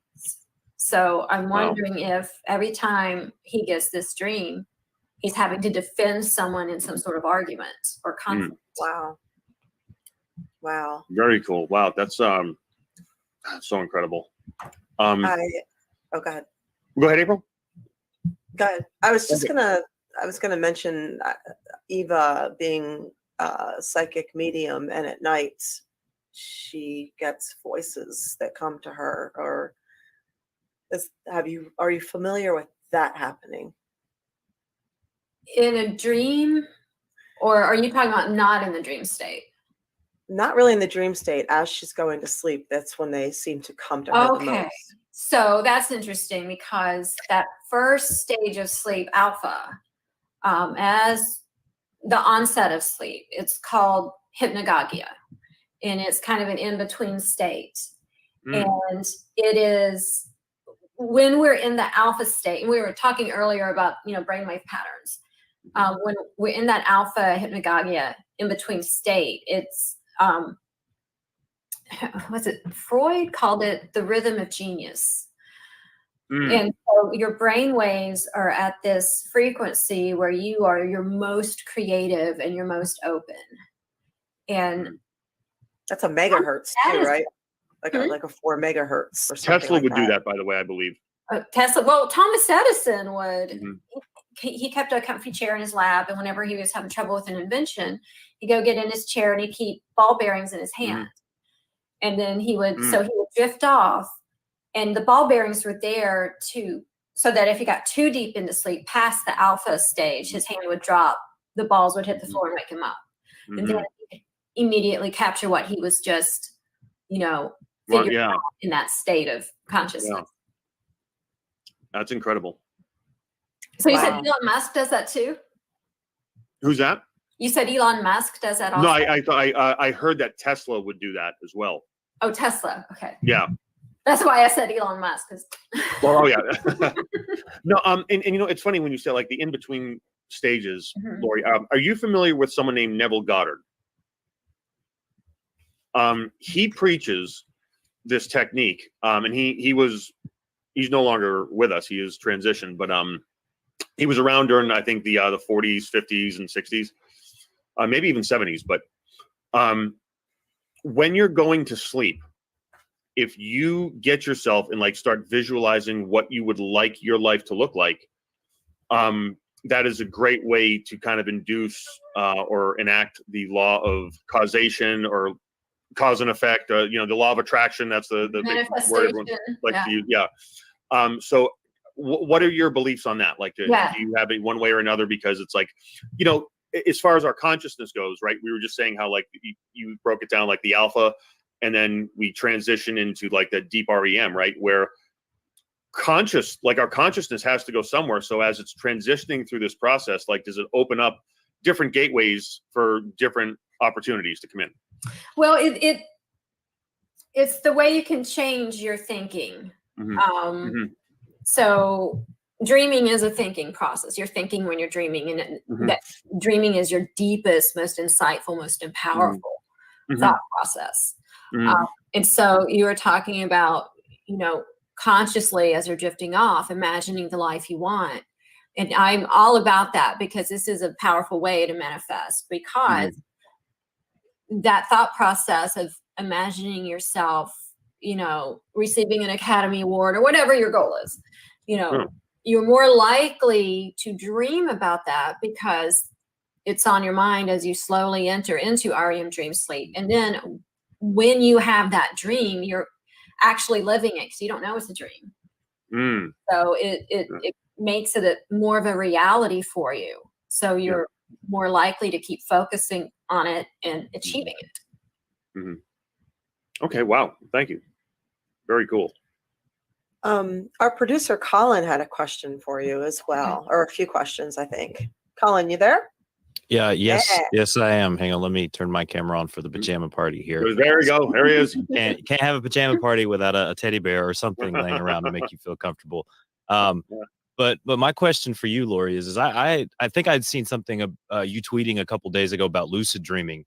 So I'm wondering if every time he gets this dream, he's having to defend someone in some sort of argument or conflict. Wow. Very cool. Wow. That's So incredible. Oh, go ahead. Go ahead, April. Go ahead. I was gonna mention Eva being a psychic medium, and at night she gets voices that come to her. Or are you familiar with that happening? In a dream, or are you talking about not in the dream state? Not really in the dream state. As she's going to sleep, that's when they seem to come to her the most. So that's interesting, because that first stage of sleep, alpha, as the onset of sleep, it's called hypnagogia, and it's kind of an in-between state. And it is when we're in the alpha state, and we were talking earlier about, brainwave patterns. When we're in that alpha hypnagogia in-between state, it's was it Freud called it the rhythm of genius. And so your brain waves are at this frequency where you are your most creative and your most open. And that's a megahertz too, right? Like a 4 megahertz or something. Tesla would do that, by the way, I believe. Tesla. Well, Thomas Edison would. He kept a comfy chair in his lab, and whenever he was having trouble with an invention, he'd go get in his chair and he'd keep ball bearings in his hand. And then he would drift off, and the ball bearings were there so that if he got too deep into sleep past the alpha stage, his hand would drop, the balls would hit the floor and wake him up. And then he could immediately capture what he was just, figuring out in that state of consciousness. Yeah. That's incredible. So you said Elon Musk does that too? Who's that? You said Elon Musk does that also? No, I heard that Tesla would do that as well. Oh, Tesla. Okay. Yeah. That's why I said Elon Musk. Oh yeah. No, and it's funny when you say like the in-between stages, Lauri. Are you familiar with someone named Neville Goddard? He preaches this technique, and he's no longer with us. He is transitioned, but he was around during, I think, the 40s, 50s, and 60s, maybe even 70s. But when you're going to sleep, if you get yourself and like start visualizing what you would like your life to look like, that is a great way to kind of induce or enact the law of causation or cause and effect. The law of attraction. That's the big word everyone likes to use. Yeah. So what are your beliefs on that? Like, do you have it one way or another? Because it's like, as far as our consciousness goes, right? We were just saying how like you broke it down like the alpha, and then we transition into like the deep REM, right? Where our consciousness has to go somewhere. So as it's transitioning through this process, like, does it open up different gateways for different opportunities to come in? Well, it's the way you can change your thinking. So dreaming is a thinking process. You're thinking when you're dreaming, and that dreaming is your deepest, most insightful, most powerful thought process. And so you were talking about, consciously as you're drifting off, imagining the life you want. And I'm all about that, because this is a powerful way to manifest, because that thought process of imagining yourself, receiving an Academy Award or whatever your goal is, you're more likely to dream about that because it's on your mind as you slowly enter into REM dream sleep. And then when you have that dream, you're actually living it because you don't know it's a dream. So it makes it more of a reality for you. So you're more likely to keep focusing on it and achieving it. Okay. Wow. Thank you. Very cool. Our producer Colin had a question for you as well, or a few questions, I think. Colin, you there? Yes, I am. Hang on, let me turn my camera on for the pajama party here. There we go. There he is. Can't have a pajama party without a teddy bear or something laying around to make you feel comfortable. But my question for you, Lauri, is I think I'd seen something you tweeting a couple days ago about lucid dreaming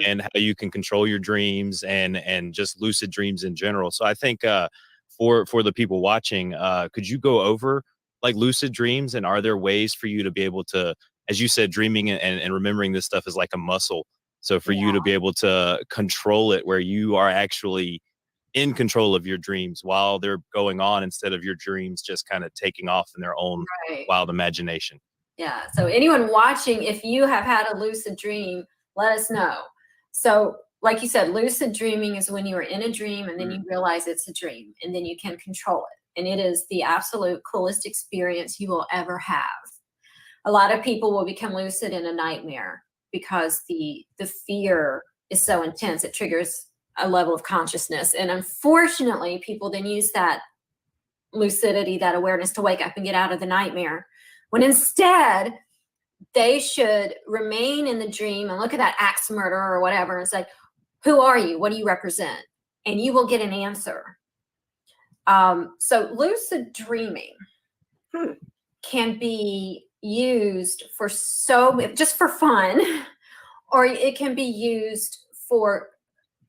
and how you can control your dreams and just lucid dreams in general. So I think for the people watching, could you go over like lucid dreams, and are there ways for you to be able to, as you said, dreaming and remembering this stuff is like a muscle. So for you to be able to control it where you are actually in control of your dreams while they're going on, instead of your dreams just kind of taking off in their own wild imagination. Yeah. So anyone watching, if you have had a lucid dream, let us know. So like you said, lucid dreaming is when you are in a dream and then you realize it's a dream and then you can control it. And it is the absolute coolest experience you will ever have. A lot of people will become lucid in a nightmare because the fear is so intense. It triggers a level of consciousness. And unfortunately, people then use that lucidity, that awareness, to wake up and get out of the nightmare, when instead they should remain in the dream and look at that axe murderer or whatever and say, who are you? What do you represent? And you will get an answer. So lucid dreaming can be used for just for fun, or it can be used for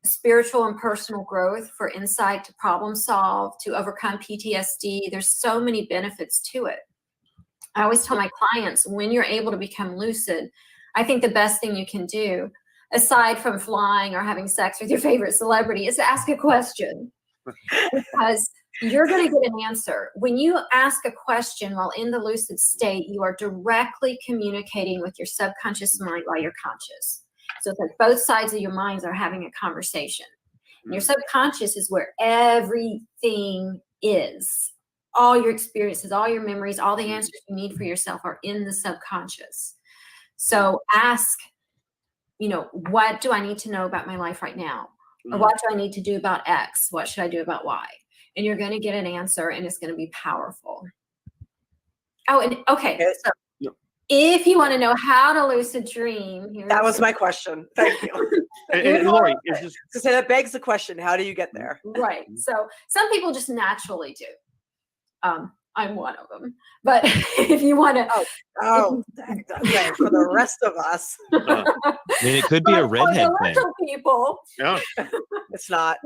spiritual and personal growth, for insight, to problem solve, to overcome PTSD. There's so many benefits to it. I always tell my clients, when you're able to become lucid, I think the best thing you can do, aside from flying or having sex with your favorite celebrity, is to ask a question. Because you're going to get an answer. When you ask a question while in the lucid state, you are directly communicating with your subconscious mind while you're conscious. So it's like both sides of your minds are having a conversation. And your subconscious is where everything is. All your experiences, all your memories, all the answers you need for yourself are in the subconscious. So ask, what do I need to know about my life right now? Or what do I need to do about X? What should I do about Y? And you're going to get an answer, and it's going to be powerful. Oh, and okay. So if you want to know how to lucid dream, that was my question. Thank you. and Lauri, so that begs the question: how do you get there? Right. So some people just naturally do. I'm one of them. But if you want to, okay, for the rest of us, I mean, it could be a redhead thing. People, yeah, it's not.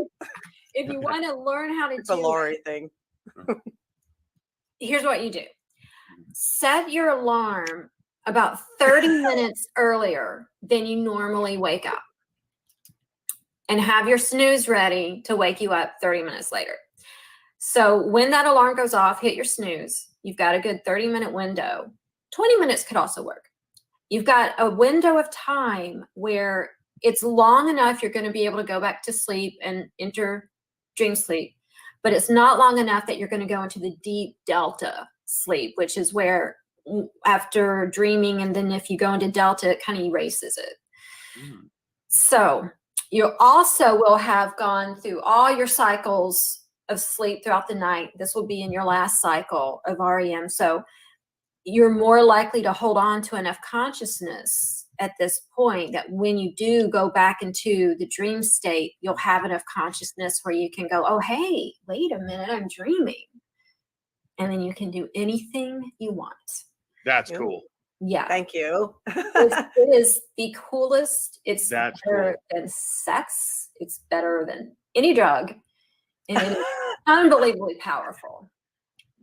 If you want to learn how to do a Lauri thing, here's what you do: set your alarm about 30 minutes earlier than you normally wake up, and have your snooze ready to wake you up 30 minutes later. So when that alarm goes off, hit your snooze. You've got a good 30-minute window. 20 minutes could also work. You've got a window of time where it's long enough you're going to be able to go back to sleep and enter dream sleep, but it's not long enough that you're going to go into the deep delta sleep, which is where after dreaming, and then if you go into delta, it kind of erases it. So you also will have gone through all your cycles of sleep throughout the night. This will be in your last cycle of REM. So you're more likely to hold on to enough consciousness at this point that when you do go back into the dream state, you'll have enough consciousness where you can go, oh, hey, wait a minute, I'm dreaming. And then you can do anything you want. That's cool. Yeah. Thank you. It is the coolest. It's That's better than sex. It's better than any drug. And it is unbelievably powerful.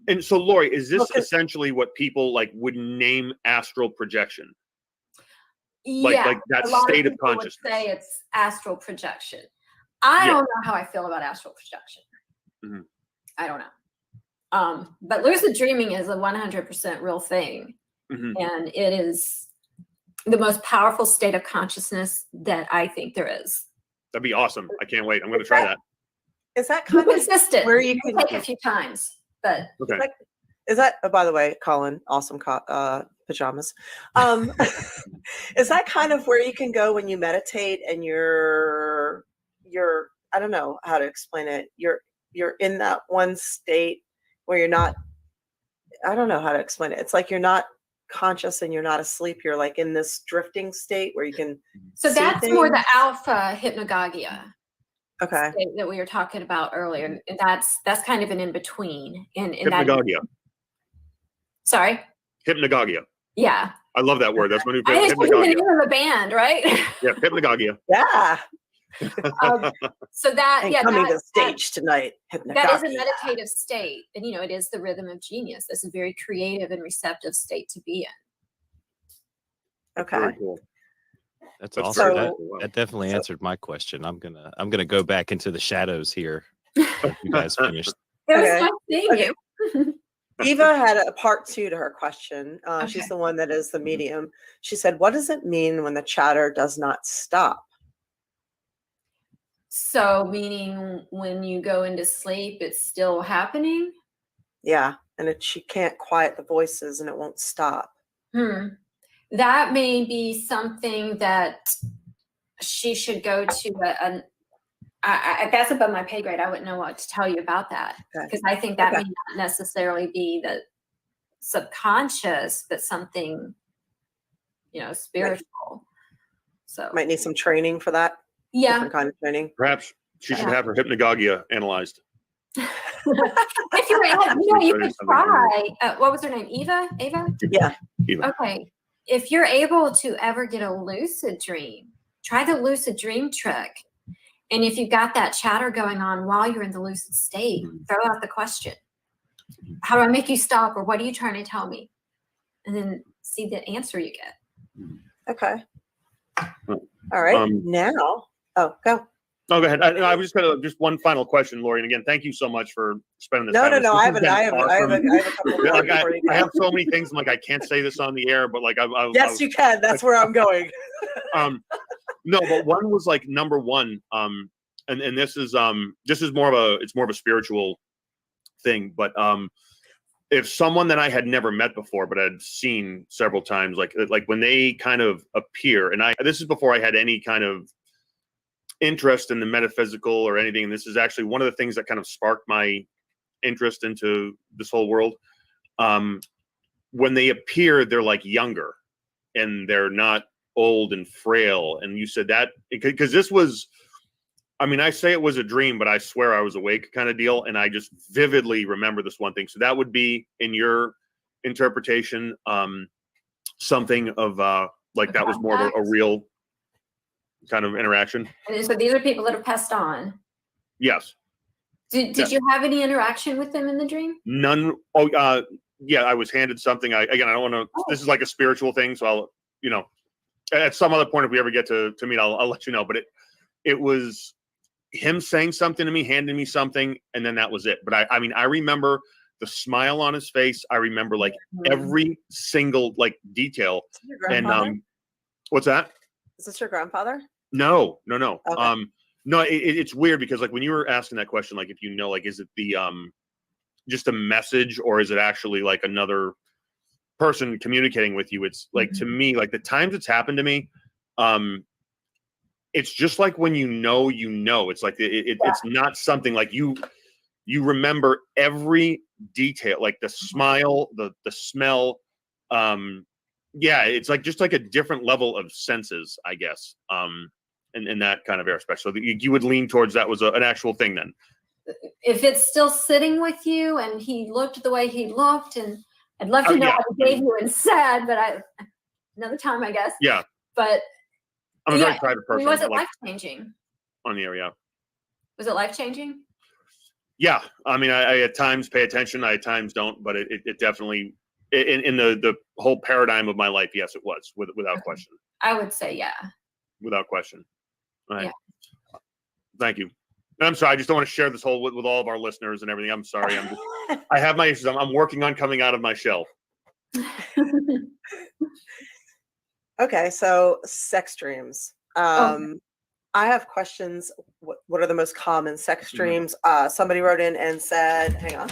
And so, Lauri, is this essentially what people would name astral projection? Like that state of consciousness? Would say it's astral projection. I don't know how I feel about astral projection. Mm-hmm. I don't know. But lucid dreaming is a 100% real thing. Mm-hmm. And it is the most powerful state of consciousness that I think there is. That'd be awesome. I can't wait. I'm going to try that. Is that kind of consistent? Where you can take a few times, but okay. Is that? Oh, by the way, Colin, awesome pajamas. Is that kind of where you can go when you meditate and you're I don't know how to explain it. You're in that one state where you're not. I don't know how to explain it. It's like you're not conscious and you're not asleep. You're like in this drifting state where you can. So that's more the alpha hypnagogia. Okay. That we were talking about earlier. And that's kind of an in between. In Hypnagogia. Sorry. Hypnagogia. Yeah. I love that word. That's my new favorite. I think it's the name of a band, right? Yeah, Hypnagogia. Yeah. So that coming to the stage tonight. Hypnagogia. That is a meditative state, and it is the rhythm of genius. It's a very creative and receptive state to be in. Okay. Very cool. That's awesome. That definitely answered my question. I'm gonna go back into the shadows here You guys finished. It was Okay. nice seeing you. Eva had a part 2 to her question. She's Okay. the one that is the medium. She said, what does it mean when the chatter does not stop? So, meaning when you go into sleep, it's still happening? Yeah. And she can't quiet the voices and it won't stop. That may be something that she should go to that's above my pay grade. I wouldn't know what to tell you about that, because I think that may not necessarily be the subconscious, but something, spiritual. So Might need some training for that. yeah. Different kind of training. Perhaps she should have her hypnagogia analyzed. If you could try. What was her name? Eva? Yeah. Eva. Okay. If you're able to ever get a lucid dream, try the lucid dream trick. And if you've got that chatter going on while you're in the lucid state, throw out the question. How do I make you stop? Or what are you trying to tell me? And then see the answer you get. Okay. All right. Now, go. No, go ahead. I was just one final question, Lauri. And again, thank you so much for spending this time. No. I have a couple more. I have so many things. I'm like, I can't say this on the air, but like, yes, you can. That's where I'm going. No, but one was like number one. And this is more of a spiritual thing. But if someone that I had never met before, but I'd seen several times, like when they kind of appear, and this is before I had any kind of interest in the metaphysical or anything. And this is actually one of the things that kind of sparked my interest into this whole world. When they appear, they're like younger and they're not old and frail. And you said that because this was, I say it was a dream, but I swear I was awake kind of deal. And I just vividly remember this one thing. So that would be, in your interpretation, something of like that was more of a real kind of interaction. And so these are people that have passed on. Yes. Did you have any interaction with them in the dream? None. Yeah, I was handed something. I don't want to. This is like a spiritual thing, so I'll, at some other point, if we ever get to meet, I'll let you know. But it was him saying something to me, handing me something, and then that was it. But I remember the smile on his face. I remember like every single like detail. And what's that? Is this your grandfather? No. Okay. No, it's weird because like when you were asking that question, like if like, is it the just a message or is it actually like another person communicating with you? It's like to me, like the times it's happened to me, it's just like when it's like it's not something like you remember every detail, like the smile, the smell. It's like just like a different level of senses, I guess. In that kind of aspect. So you would lean towards that was an actual thing then. If it's still sitting with you and he looked the way he looked, and I'd love to know what he gave you and said, but another time, I guess. Yeah. But I'm a very private person. Was it life-changing? On the area. Was it life-changing? Yeah. I at times pay attention. I at times don't, but it definitely, in the whole paradigm of my life, yes, it was, without question. I would say, yeah. Without question. All right. Yeah. Thank you. And I'm sorry. I just don't want to share this whole with all of our listeners and everything. I'm sorry. I have my issues. I'm working on coming out of my shell. Okay. So sex dreams. I have questions. What are the most common sex dreams? Somebody wrote in and said, hang on.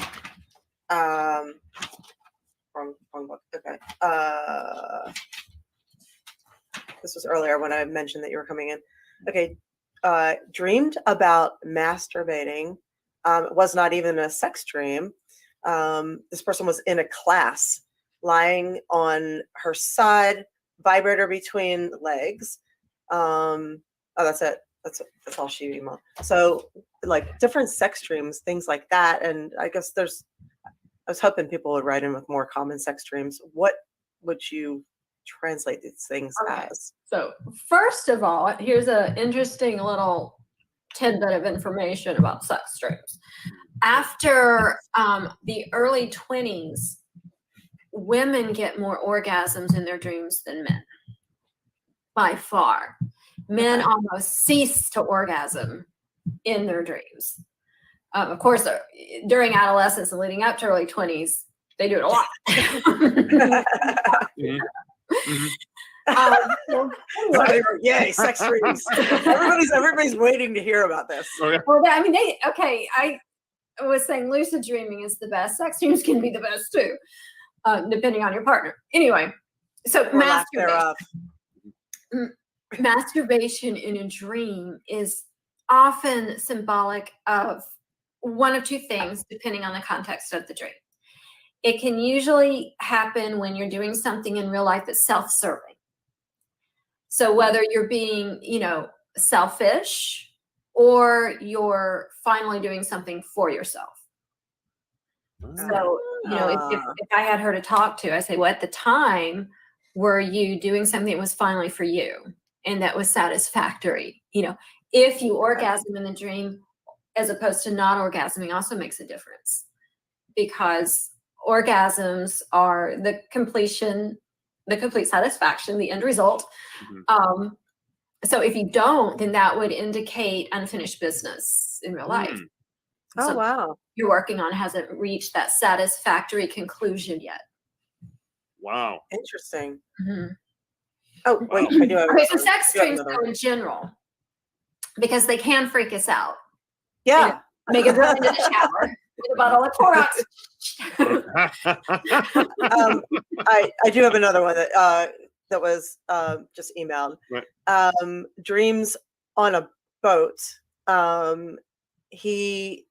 Wrong book. Okay. This was earlier when I mentioned that you were coming in. Okay. Dreamed about masturbating. It was not even a sex dream. This person was in a class, lying on her side, vibrator between legs. That's it. That's all she emailed. So like different sex dreams, things like that. And I guess I was hoping people would write in with more common sex dreams. What would you translate these things as? So first of all, here's an interesting little tidbit of information about sex dreams. After the early 20s, women get more orgasms in their dreams than men, by far. Men almost cease to orgasm in their dreams. Of course, during adolescence and leading up to early 20s, they do it a lot. Yay, sex dreams. Everybody's waiting to hear about this. Okay. Well, I mean, I was saying lucid dreaming is the best. Sex dreams can be the best too, depending on your partner. Anyway, so masturbation in a dream is often symbolic of one of two things, depending on the context of the dream. It can usually happen when you're doing something in real life that's self-serving. So whether you're being, selfish or you're finally doing something for yourself. So, if I had her to talk to, I say, well, at the time, were you doing something that was finally for you and that was satisfactory? If you orgasm in the dream as opposed to not orgasming also makes a difference, because orgasms are the complete satisfaction, the end result. So if you don't, then that would indicate unfinished business in real life. Oh, wow. You're working on hasn't reached that satisfactory conclusion yet. Wow. Interesting. Mm-hmm. Oh, wait. I do have so sex dreams go in general because they can freak us out. Yeah. Make it run into the shower with a bottle of Clorox. I do have another one that was just emailed. Right. Dreams on a boat. He's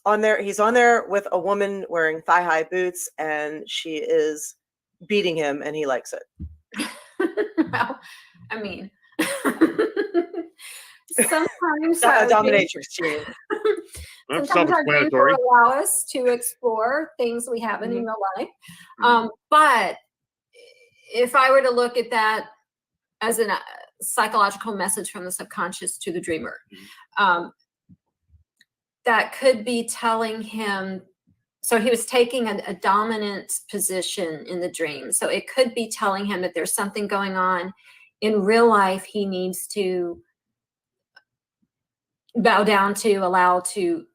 on there with a woman wearing thigh-high boots, and she is beating him, and he likes it. Well, I mean, sometimes a dominatrix dream. Sometimes our dreams will allow us to explore things we haven't in real life. But if I were to look at that as a psychological message from the subconscious to the dreamer, that could be telling him, so he was taking a dominant position in the dream. So it could be telling him that there's something going on in real life he needs to bow down to, allow to,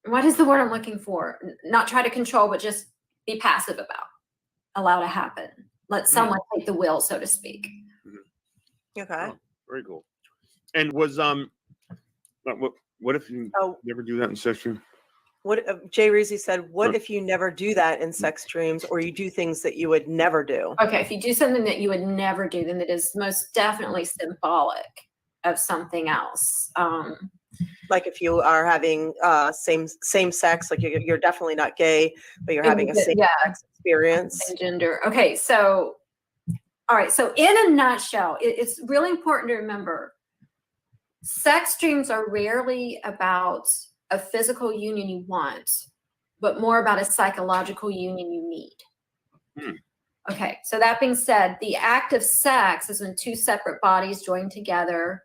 what is the word I'm looking for? Not try to control, but just be passive about, allow to happen. Let someone take the wheel, so to speak. Okay. Oh, very cool. And was what if you never do that in sex dream? What Jay Reezy said, what if you never do that in sex dreams, or you do things that you would never do? Okay, if you do something that you would never do, then it is most definitely symbolic of something else. Like if you are having same sex, like you're definitely not gay, but you're having a same sex experience. Same gender. Okay, so all right. So in a nutshell, it's really important to remember, sex dreams are rarely about a physical union you want, but more about a psychological union you need. Okay, so that being said, the act of sex is when two separate bodies join together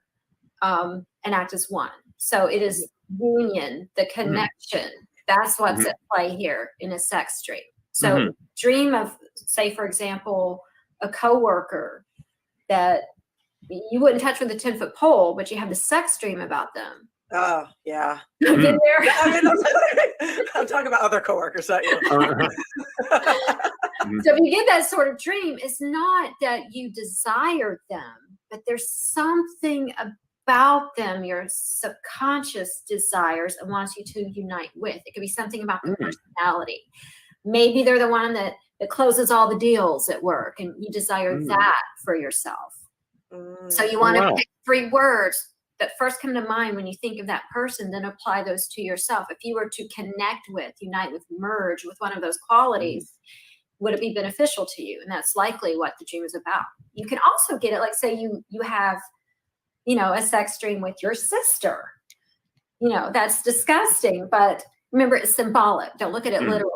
and act as one. So it is union, the connection. That's what's at play here in a sex dream. So dream of, say, for example, a coworker that you wouldn't touch with a 10-foot pole, but you have the sex dream about them. Oh, yeah. Been there? I mean, I'm talking about other coworkers, not you. So if you get that sort of dream, it's not that you desire them, but there's something about them your subconscious desires and wants you to unite with. It could be something about their personality. Maybe they're the one that closes all the deals at work, and you desire that for yourself. So you want to pick 3 words that first come to mind when you think of that person, then apply those to yourself. If you were to connect with, unite with, merge with one of those qualities, would it be beneficial to you? And that's likely what the dream is about. You can also get it, like say you have, a sex dream with your sister. That's disgusting, but remember, it's symbolic. Don't look at it literally.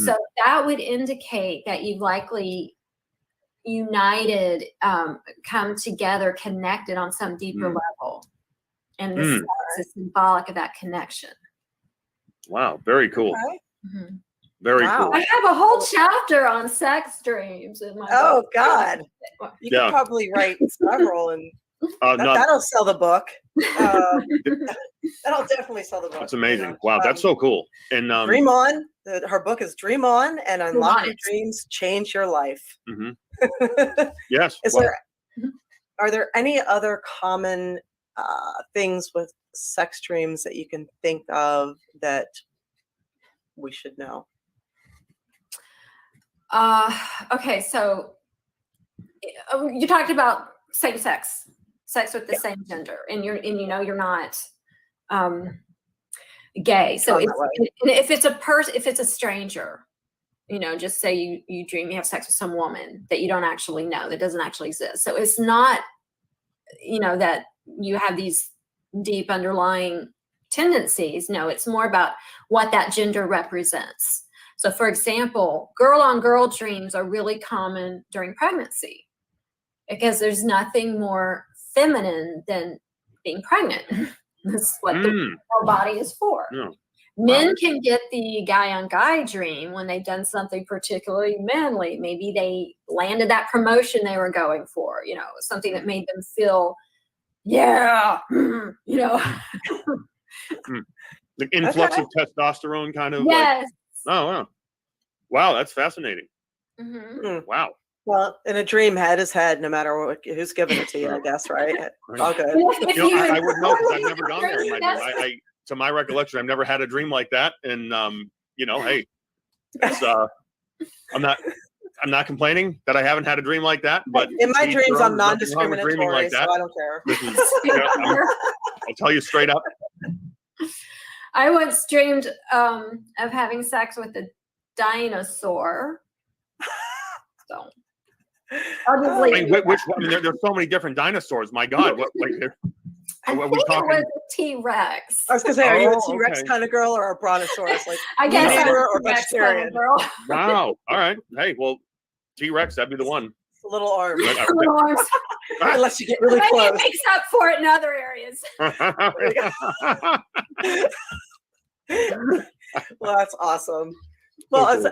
So that would indicate that you've likely united, come together, connected on some deeper level. And this is symbolic of that connection. Wow, very cool. Okay. Very cool. I have a whole chapter on sex dreams in my book. God. You could probably write several and That'll sell the book. That'll definitely sell the book. That's amazing. Wow, that's so cool. And Dream On. Her book is Dream On and Unlock On. Your Dreams, Change Your Life. Yes. Are there any other common things with sex dreams that you can think of that we should know? Okay, so you talked about same sex with the same gender, and you're not gay. So if it's a stranger, just say you dream you have sex with some woman that you don't actually know, that doesn't actually exist. So it's not, that you have these deep underlying tendencies. No, it's more about what that gender represents. So for example, girl-on-girl dreams are really common during pregnancy because there's nothing more feminine than being pregnant. That's what the body is for. Yeah. Men can get the guy-on-guy dream when they've done something particularly manly. Maybe they landed that promotion they were going for, something that made them feel, The influx of testosterone kind of. Yes. Wow. Wow, that's fascinating. Wow. Well, in a dream, head is head, no matter who's giving it to you, I guess, right? All good. I would know because I've never gone there in my dream. To my recollection, I've never had a dream like that, and hey, it's, I'm not complaining that I haven't had a dream like that. But in my dreams, I'm non-discriminatory, like that. so I don't care. I'll tell you straight up. I once dreamed of having sex with a dinosaur. So I'll just leave which one? There's so many different dinosaurs. My God, I think it was a T-Rex. I was gonna say, are you a T-Rex kind of girl or a brontosaurus? Like, I guess I'm or a T-Rex kind of girl. Wow. All right. Hey, well, T-Rex, that'd be the one. Little arms. Little arms. Unless you get really Maybe close. It makes up for it in other areas. Well, that's awesome. Well,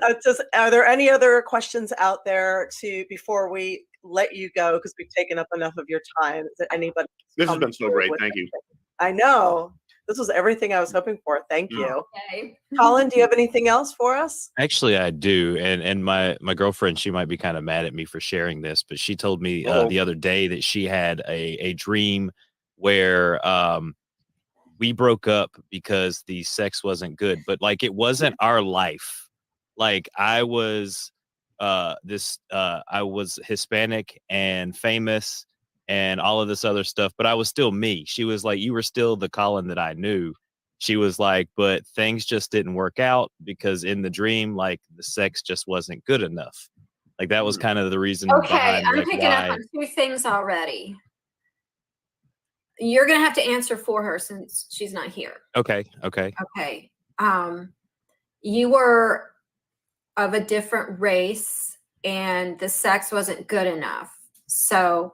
are there any other questions out there before we let you go, because we've taken up enough of your time? Is there anybody? This has been so great. Thank you. I know. This was everything I was hoping for. Thank you. Okay. Colin, do you have anything else for us? Actually, I do. And my girlfriend, she might be kind of mad at me for sharing this, but she told me the other day that she had a dream where we broke up because the sex wasn't good, but like it wasn't our life. Like I was I was Hispanic and famous and all of this other stuff, but I was still me. She was like, you were still the Colin that I knew. She was like, but things just didn't work out because in the dream, like the sex just wasn't good enough. Like that was kind of the reason. Okay, I'm like, picking up on two things already. You're gonna have to answer for her since she's not here. Okay. You were of a different race and the sex wasn't good enough. So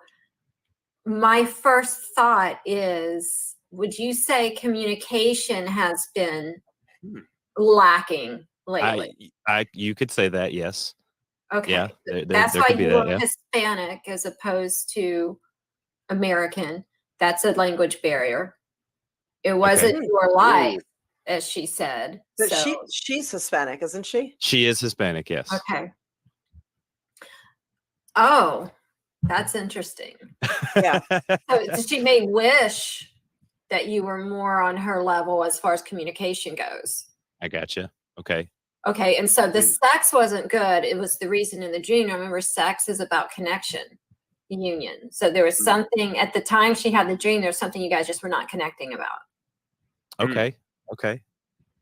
my first thought is, would you say communication has been lacking lately? You could say that, yes. Okay. Yeah, that's there why could be you that, were yeah. Hispanic as opposed to American. That's a language barrier. It wasn't your life, as she said. But so. she's Hispanic, isn't she? She is Hispanic, yes. Okay. Oh, that's interesting. Yeah. So she may wish that you were more on her level as far as communication goes. I gotcha. Okay. Okay, and so the sex wasn't good. It was the reason in the dream. Remember, sex is about connection, union. So there was something at the time she had the dream. There was something you guys just were not connecting about. Okay.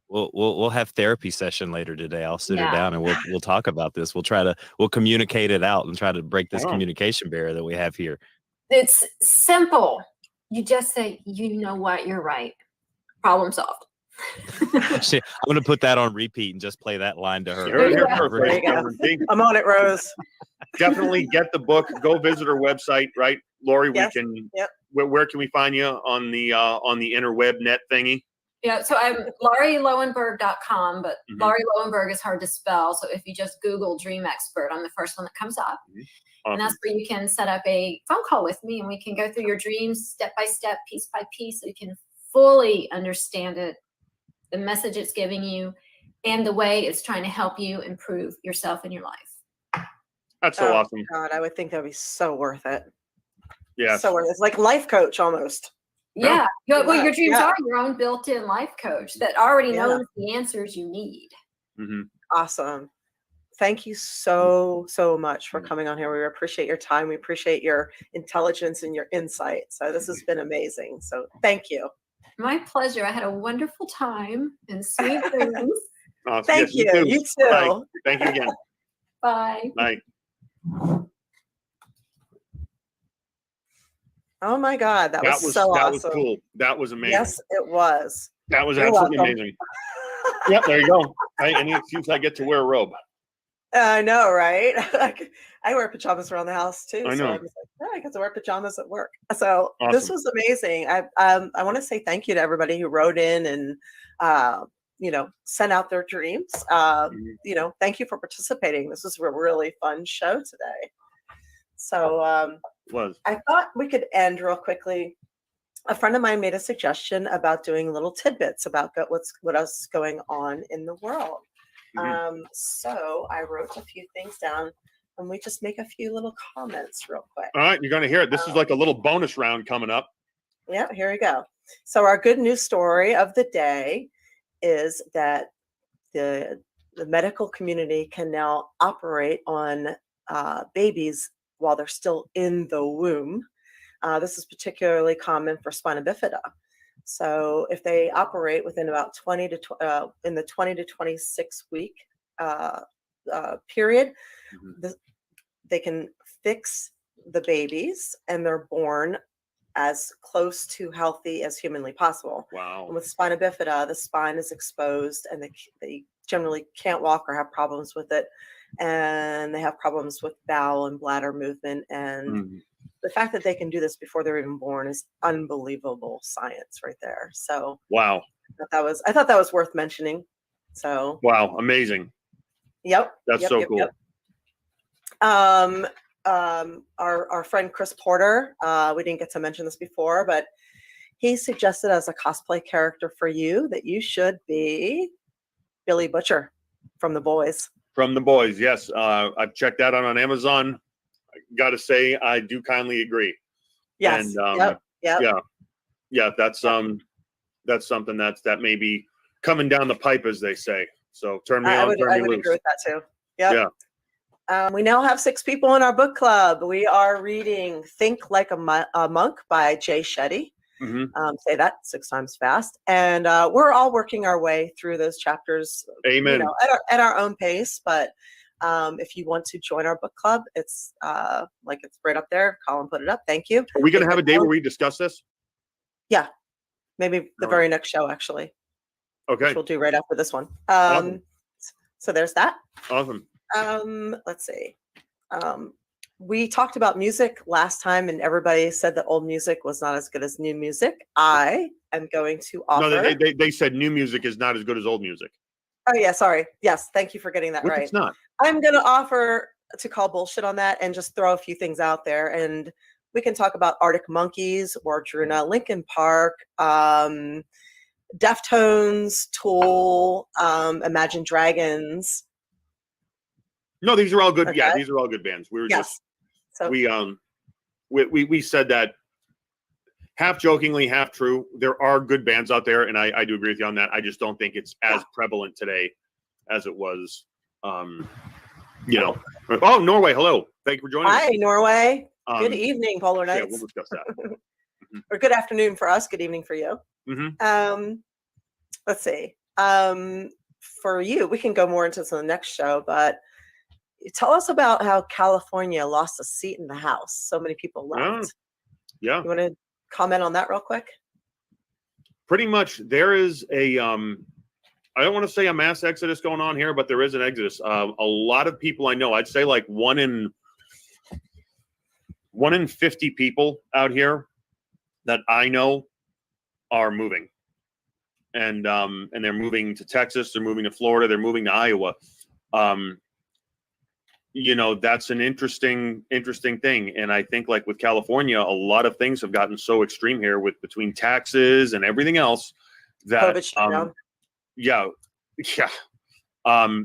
We'll have therapy session later today. I'll sit her down and we'll talk about this. We'll communicate it out and try to break this communication barrier that we have here. It's simple. You just say, you know what, you're right. Problem solved. I'm going to put that on repeat and just play that line to her. There you go. I'm on it, Rose. Definitely get the book. Go visit her website, right, Lauri? Yes. We can. Yep. Where can we find you on the interweb net thingy? Yeah, so I'm LauriLoewenberg.com, but Lauri Loewenberg is hard to spell. So if you just Google Dream Expert, I'm the first one that comes up. And that's where you can set up a phone call with me and we can go through your dreams step by step, piece by piece, so you can fully understand it, the message it's giving you, and the way it's trying to help you improve yourself and your life. That's so awesome. God, I would think that'd be so worth it. Yeah. So worth it. It's like life coach almost. Yeah. Well, your dreams Yeah. are your own built-in life coach that already Yeah. knows the answers you need. Mm-hmm. Awesome. Thank you so much for coming on here. We appreciate your time. We appreciate your intelligence and your insight. So this has been amazing. So thank you. My pleasure. I had a wonderful time and sweet dreams. Awesome. Thank Yes, you. You too. Bye. Thank you again. Bye. Bye. Oh my God, that was so that awesome. was cool. That was amazing. Yes, it was. That was You're absolutely welcome. amazing. Yep, there you go. Any excuse I get to wear a robe. I know, right? I wear pajamas around the house too. I So know. I was like, I get to wear pajamas at work. So this Awesome. was amazing. I want to say thank you to everybody who wrote in and sent out their dreams. Thank you for participating. This was a really fun show today. So I thought we could end real quickly. A friend of mine made a suggestion about doing little tidbits about what else going on in the world. So I wrote a few things down and we just make a few little comments real quick. All right, you're going to hear it. This is like a little bonus round coming up. Yeah, here we go. So our good news story of the day is that the medical community can now operate on babies while they're still in the womb. This is particularly common for spina bifida. So if they operate within about 20 to 26 week period, they can fix the babies and they're born as close to healthy as humanly possible. Wow. And with spina bifida, the spine is exposed and they generally can't walk or have problems with it. And they have problems with bowel and bladder movement. And the fact that they can do this before they're even born is unbelievable science right there. So wow. I thought that was worth mentioning. So wow, amazing. Yep. That's so cool. Our friend Chris Porter, we didn't get to mention this before, but he suggested as a cosplay character for you that you should be Billy Butcher from The Boys. From The Boys, yes. I've checked that out on Amazon. I got to say, I do kindly agree. Yes. And, yeah. That's something that may be coming down the pipe, as they say. So turn me on, turn me loose. I would agree with that too. Yep. Yeah. We now have 6 people in our book club. We are reading Think Like a Monk by Jay Shetty. Say that 6 times fast. And we're all working our way through those chapters. Amen. At our own pace. But if you want to join our book club, it's it's right up there. Colin put it up. Thank you. Are we going to have a day where we discuss this? Yeah. Maybe the very next show, actually. Okay. Which we'll do right after this one. Awesome. So there's that. Awesome. Let's see. We talked about music last time and everybody said that old music was not as good as new music. I am going to offer. No, they said new music is not as good as old music. Oh yeah, sorry. Yes, thank you for getting that right. It's not. I'm going to offer to call bullshit on that and just throw a few things out there. And we can talk about Arctic Monkeys or Druna, Linkin Park, Deftones, Tool, Imagine Dragons. No, these are all good. Okay. Yeah, these are all good bands. We were we said that half jokingly, half true. There are good bands out there, and I do agree with you on that. I just don't think it's as prevalent today as it was. Oh, Norway, hello. Thank you for joining us. Hi, Norway. Good evening, Polar Nights. Yeah, we'll discuss that. Or good afternoon for us. Good evening for you. Let's see. For you, we can go more into this in the next show, but tell us about how California lost a seat in the House. So many people left. Yeah. You want to comment on that real quick? Pretty much there is a, I don't want to say a mass exodus going on here, but there is an exodus. A lot of people I know, I'd say like one in 50 people out here that I know are moving. And they're moving to Texas, they're moving to Florida, they're moving to Iowa. that's an interesting thing. And I think like with California, a lot of things have gotten so extreme here with between taxes and everything else that, COVID shutdown.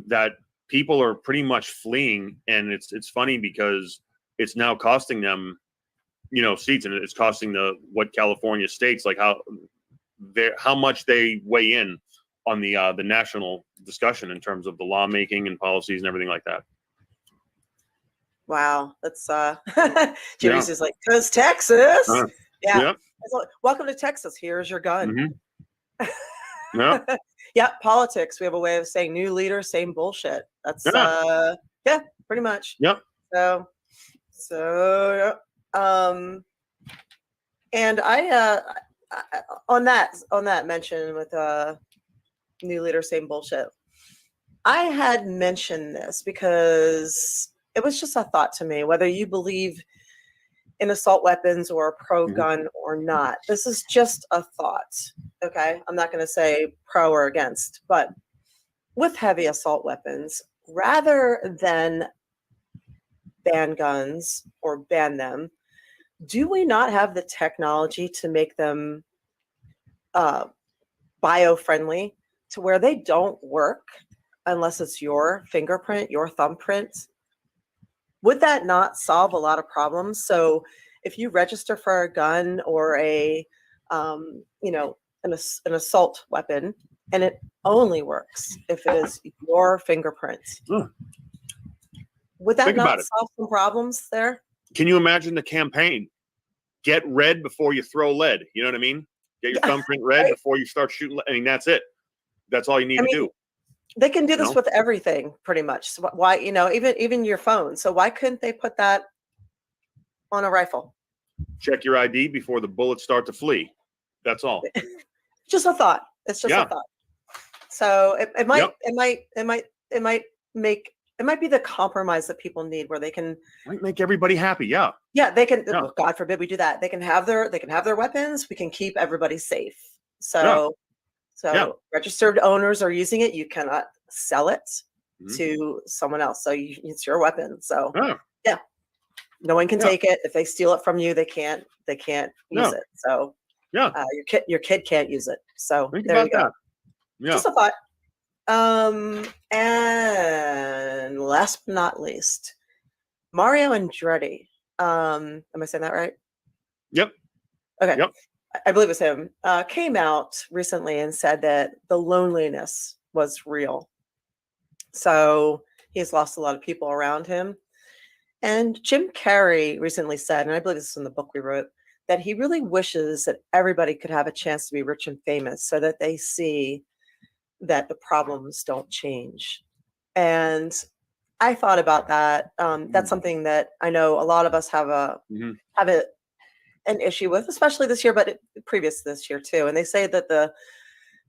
that people are pretty much fleeing. And it's funny because it's now costing them, seats, and it's costing what California states, like how much they weigh in on the national discussion in terms of the lawmaking and policies and everything like that. Wow, that's Jimmy's is like, because Texas. Yeah. Welcome to Texas. Here's your gun. Mm-hmm. Yeah. Yeah, politics. We have a way of saying new leader, same bullshit. That's pretty much. Yep. So and I on that mention with new leader, same bullshit. I had mentioned this because it was just a thought to me, whether you believe in assault weapons or pro-gun or not. This is just a thought, okay? I'm not going to say pro or against, but with heavy assault weapons, rather than ban guns or ban them, do we not have the technology to make them bio-friendly to where they don't work unless it's your fingerprint, your thumbprint? Would that not solve a lot of problems? So if you register for a gun or an assault weapon, and it only works if it is your fingerprint, would that not solve some problems there? Can you imagine the campaign? Get red before you throw lead. You know what I mean? Get your thumbprint red before you start shooting. I mean, that's it. That's all you need to do. They can do this with everything, pretty much. So why, even your phone. So why couldn't they put that on a rifle? Check your ID before the bullets start to flee. That's all. Just a thought. It's just a thought. So it might be the compromise that people need, where they can make everybody happy. Yeah, they can. Oh, God forbid we do that. They can have their weapons. We can keep everybody safe. So registered owners are using it. You cannot sell it to someone else. So it's your weapon. So no one can take it. If they steal it from you, they can't use it. So your kid can't use it. So there you go. Yeah. Just a thought. And last but not least, Mario Andretti. Am I saying that right? Yep. Okay. Yep. I believe it was him, came out recently and said that the loneliness was real. So he's lost a lot of people around him. And Jim Carrey recently said, and I believe this is in the book we wrote, that he really wishes that everybody could have a chance to be rich and famous so that they see that the problems don't change. And I thought about that. That's something that I know a lot of us have an issue with, especially this year, but previous to this year too. And they say that the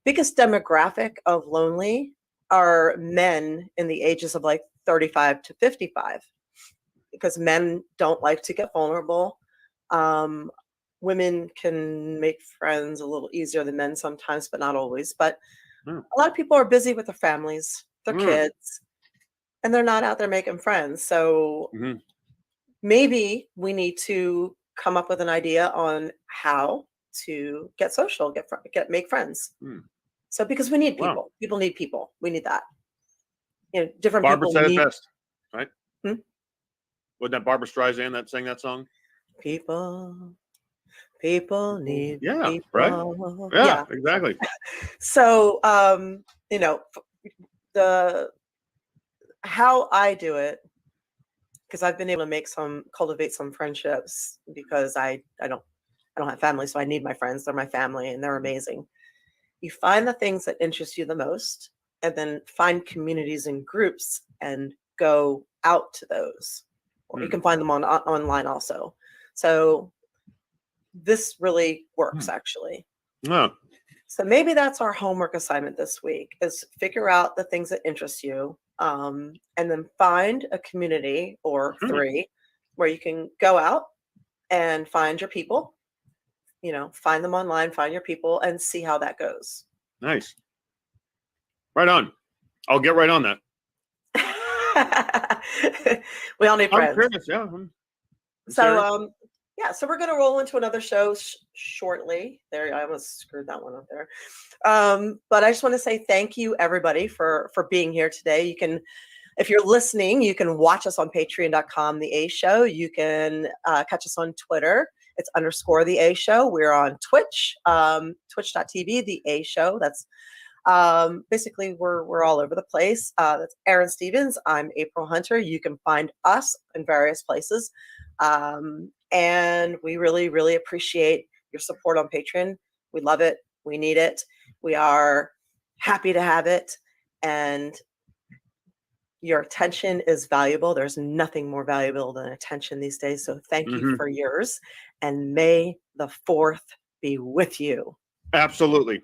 biggest demographic of lonely are men in the ages of like 35 to 55, because men don't like to get vulnerable. Women can make friends a little easier than men sometimes, but not always. But a lot of people are busy with their families, their kids, and they're not out there making friends. So maybe we need to come up with an idea on how to get social, make friends. So because we need people, people need people. We need that. Different Barbara people. Barbara said it best, right? Wasn't that Barbara Streisand that sang that song? People need people. Right? Yeah, exactly. So, how I do it, because I've been able to cultivate some friendships, because I don't have family, so I need my friends. They're my family and they're amazing. You find the things that interest you the most, and then find communities and groups and go out to those. Or you can find them online also. So this really works actually. So maybe that's our homework assignment this week, is figure out the things that interest you, and then find a community or 3 where you can go out and find your people, find them online, find your people, and see how that goes. Nice. Right on. I'll get right on that. We all need I'm friends. curious, yeah. So, yeah, so we're going to roll into another show shortly. There, I almost screwed that one up there. But I just want to say thank you, everybody, for being here today. You can, if you're listening, you can watch us on patreon.com, The A Show. You can catch us on Twitter. It's _ The A Show. We're on Twitch, twitch.tv, The A Show. That's basically we're all over the place. That's Aron Stevens. I'm April Hunter. You can find us in various places. And we really, really appreciate your support on Patreon. We love it. We need it. We are happy to have it. And your attention is valuable. There's nothing more valuable than attention these days. So thank you for yours. And may the 4th be with you. Absolutely.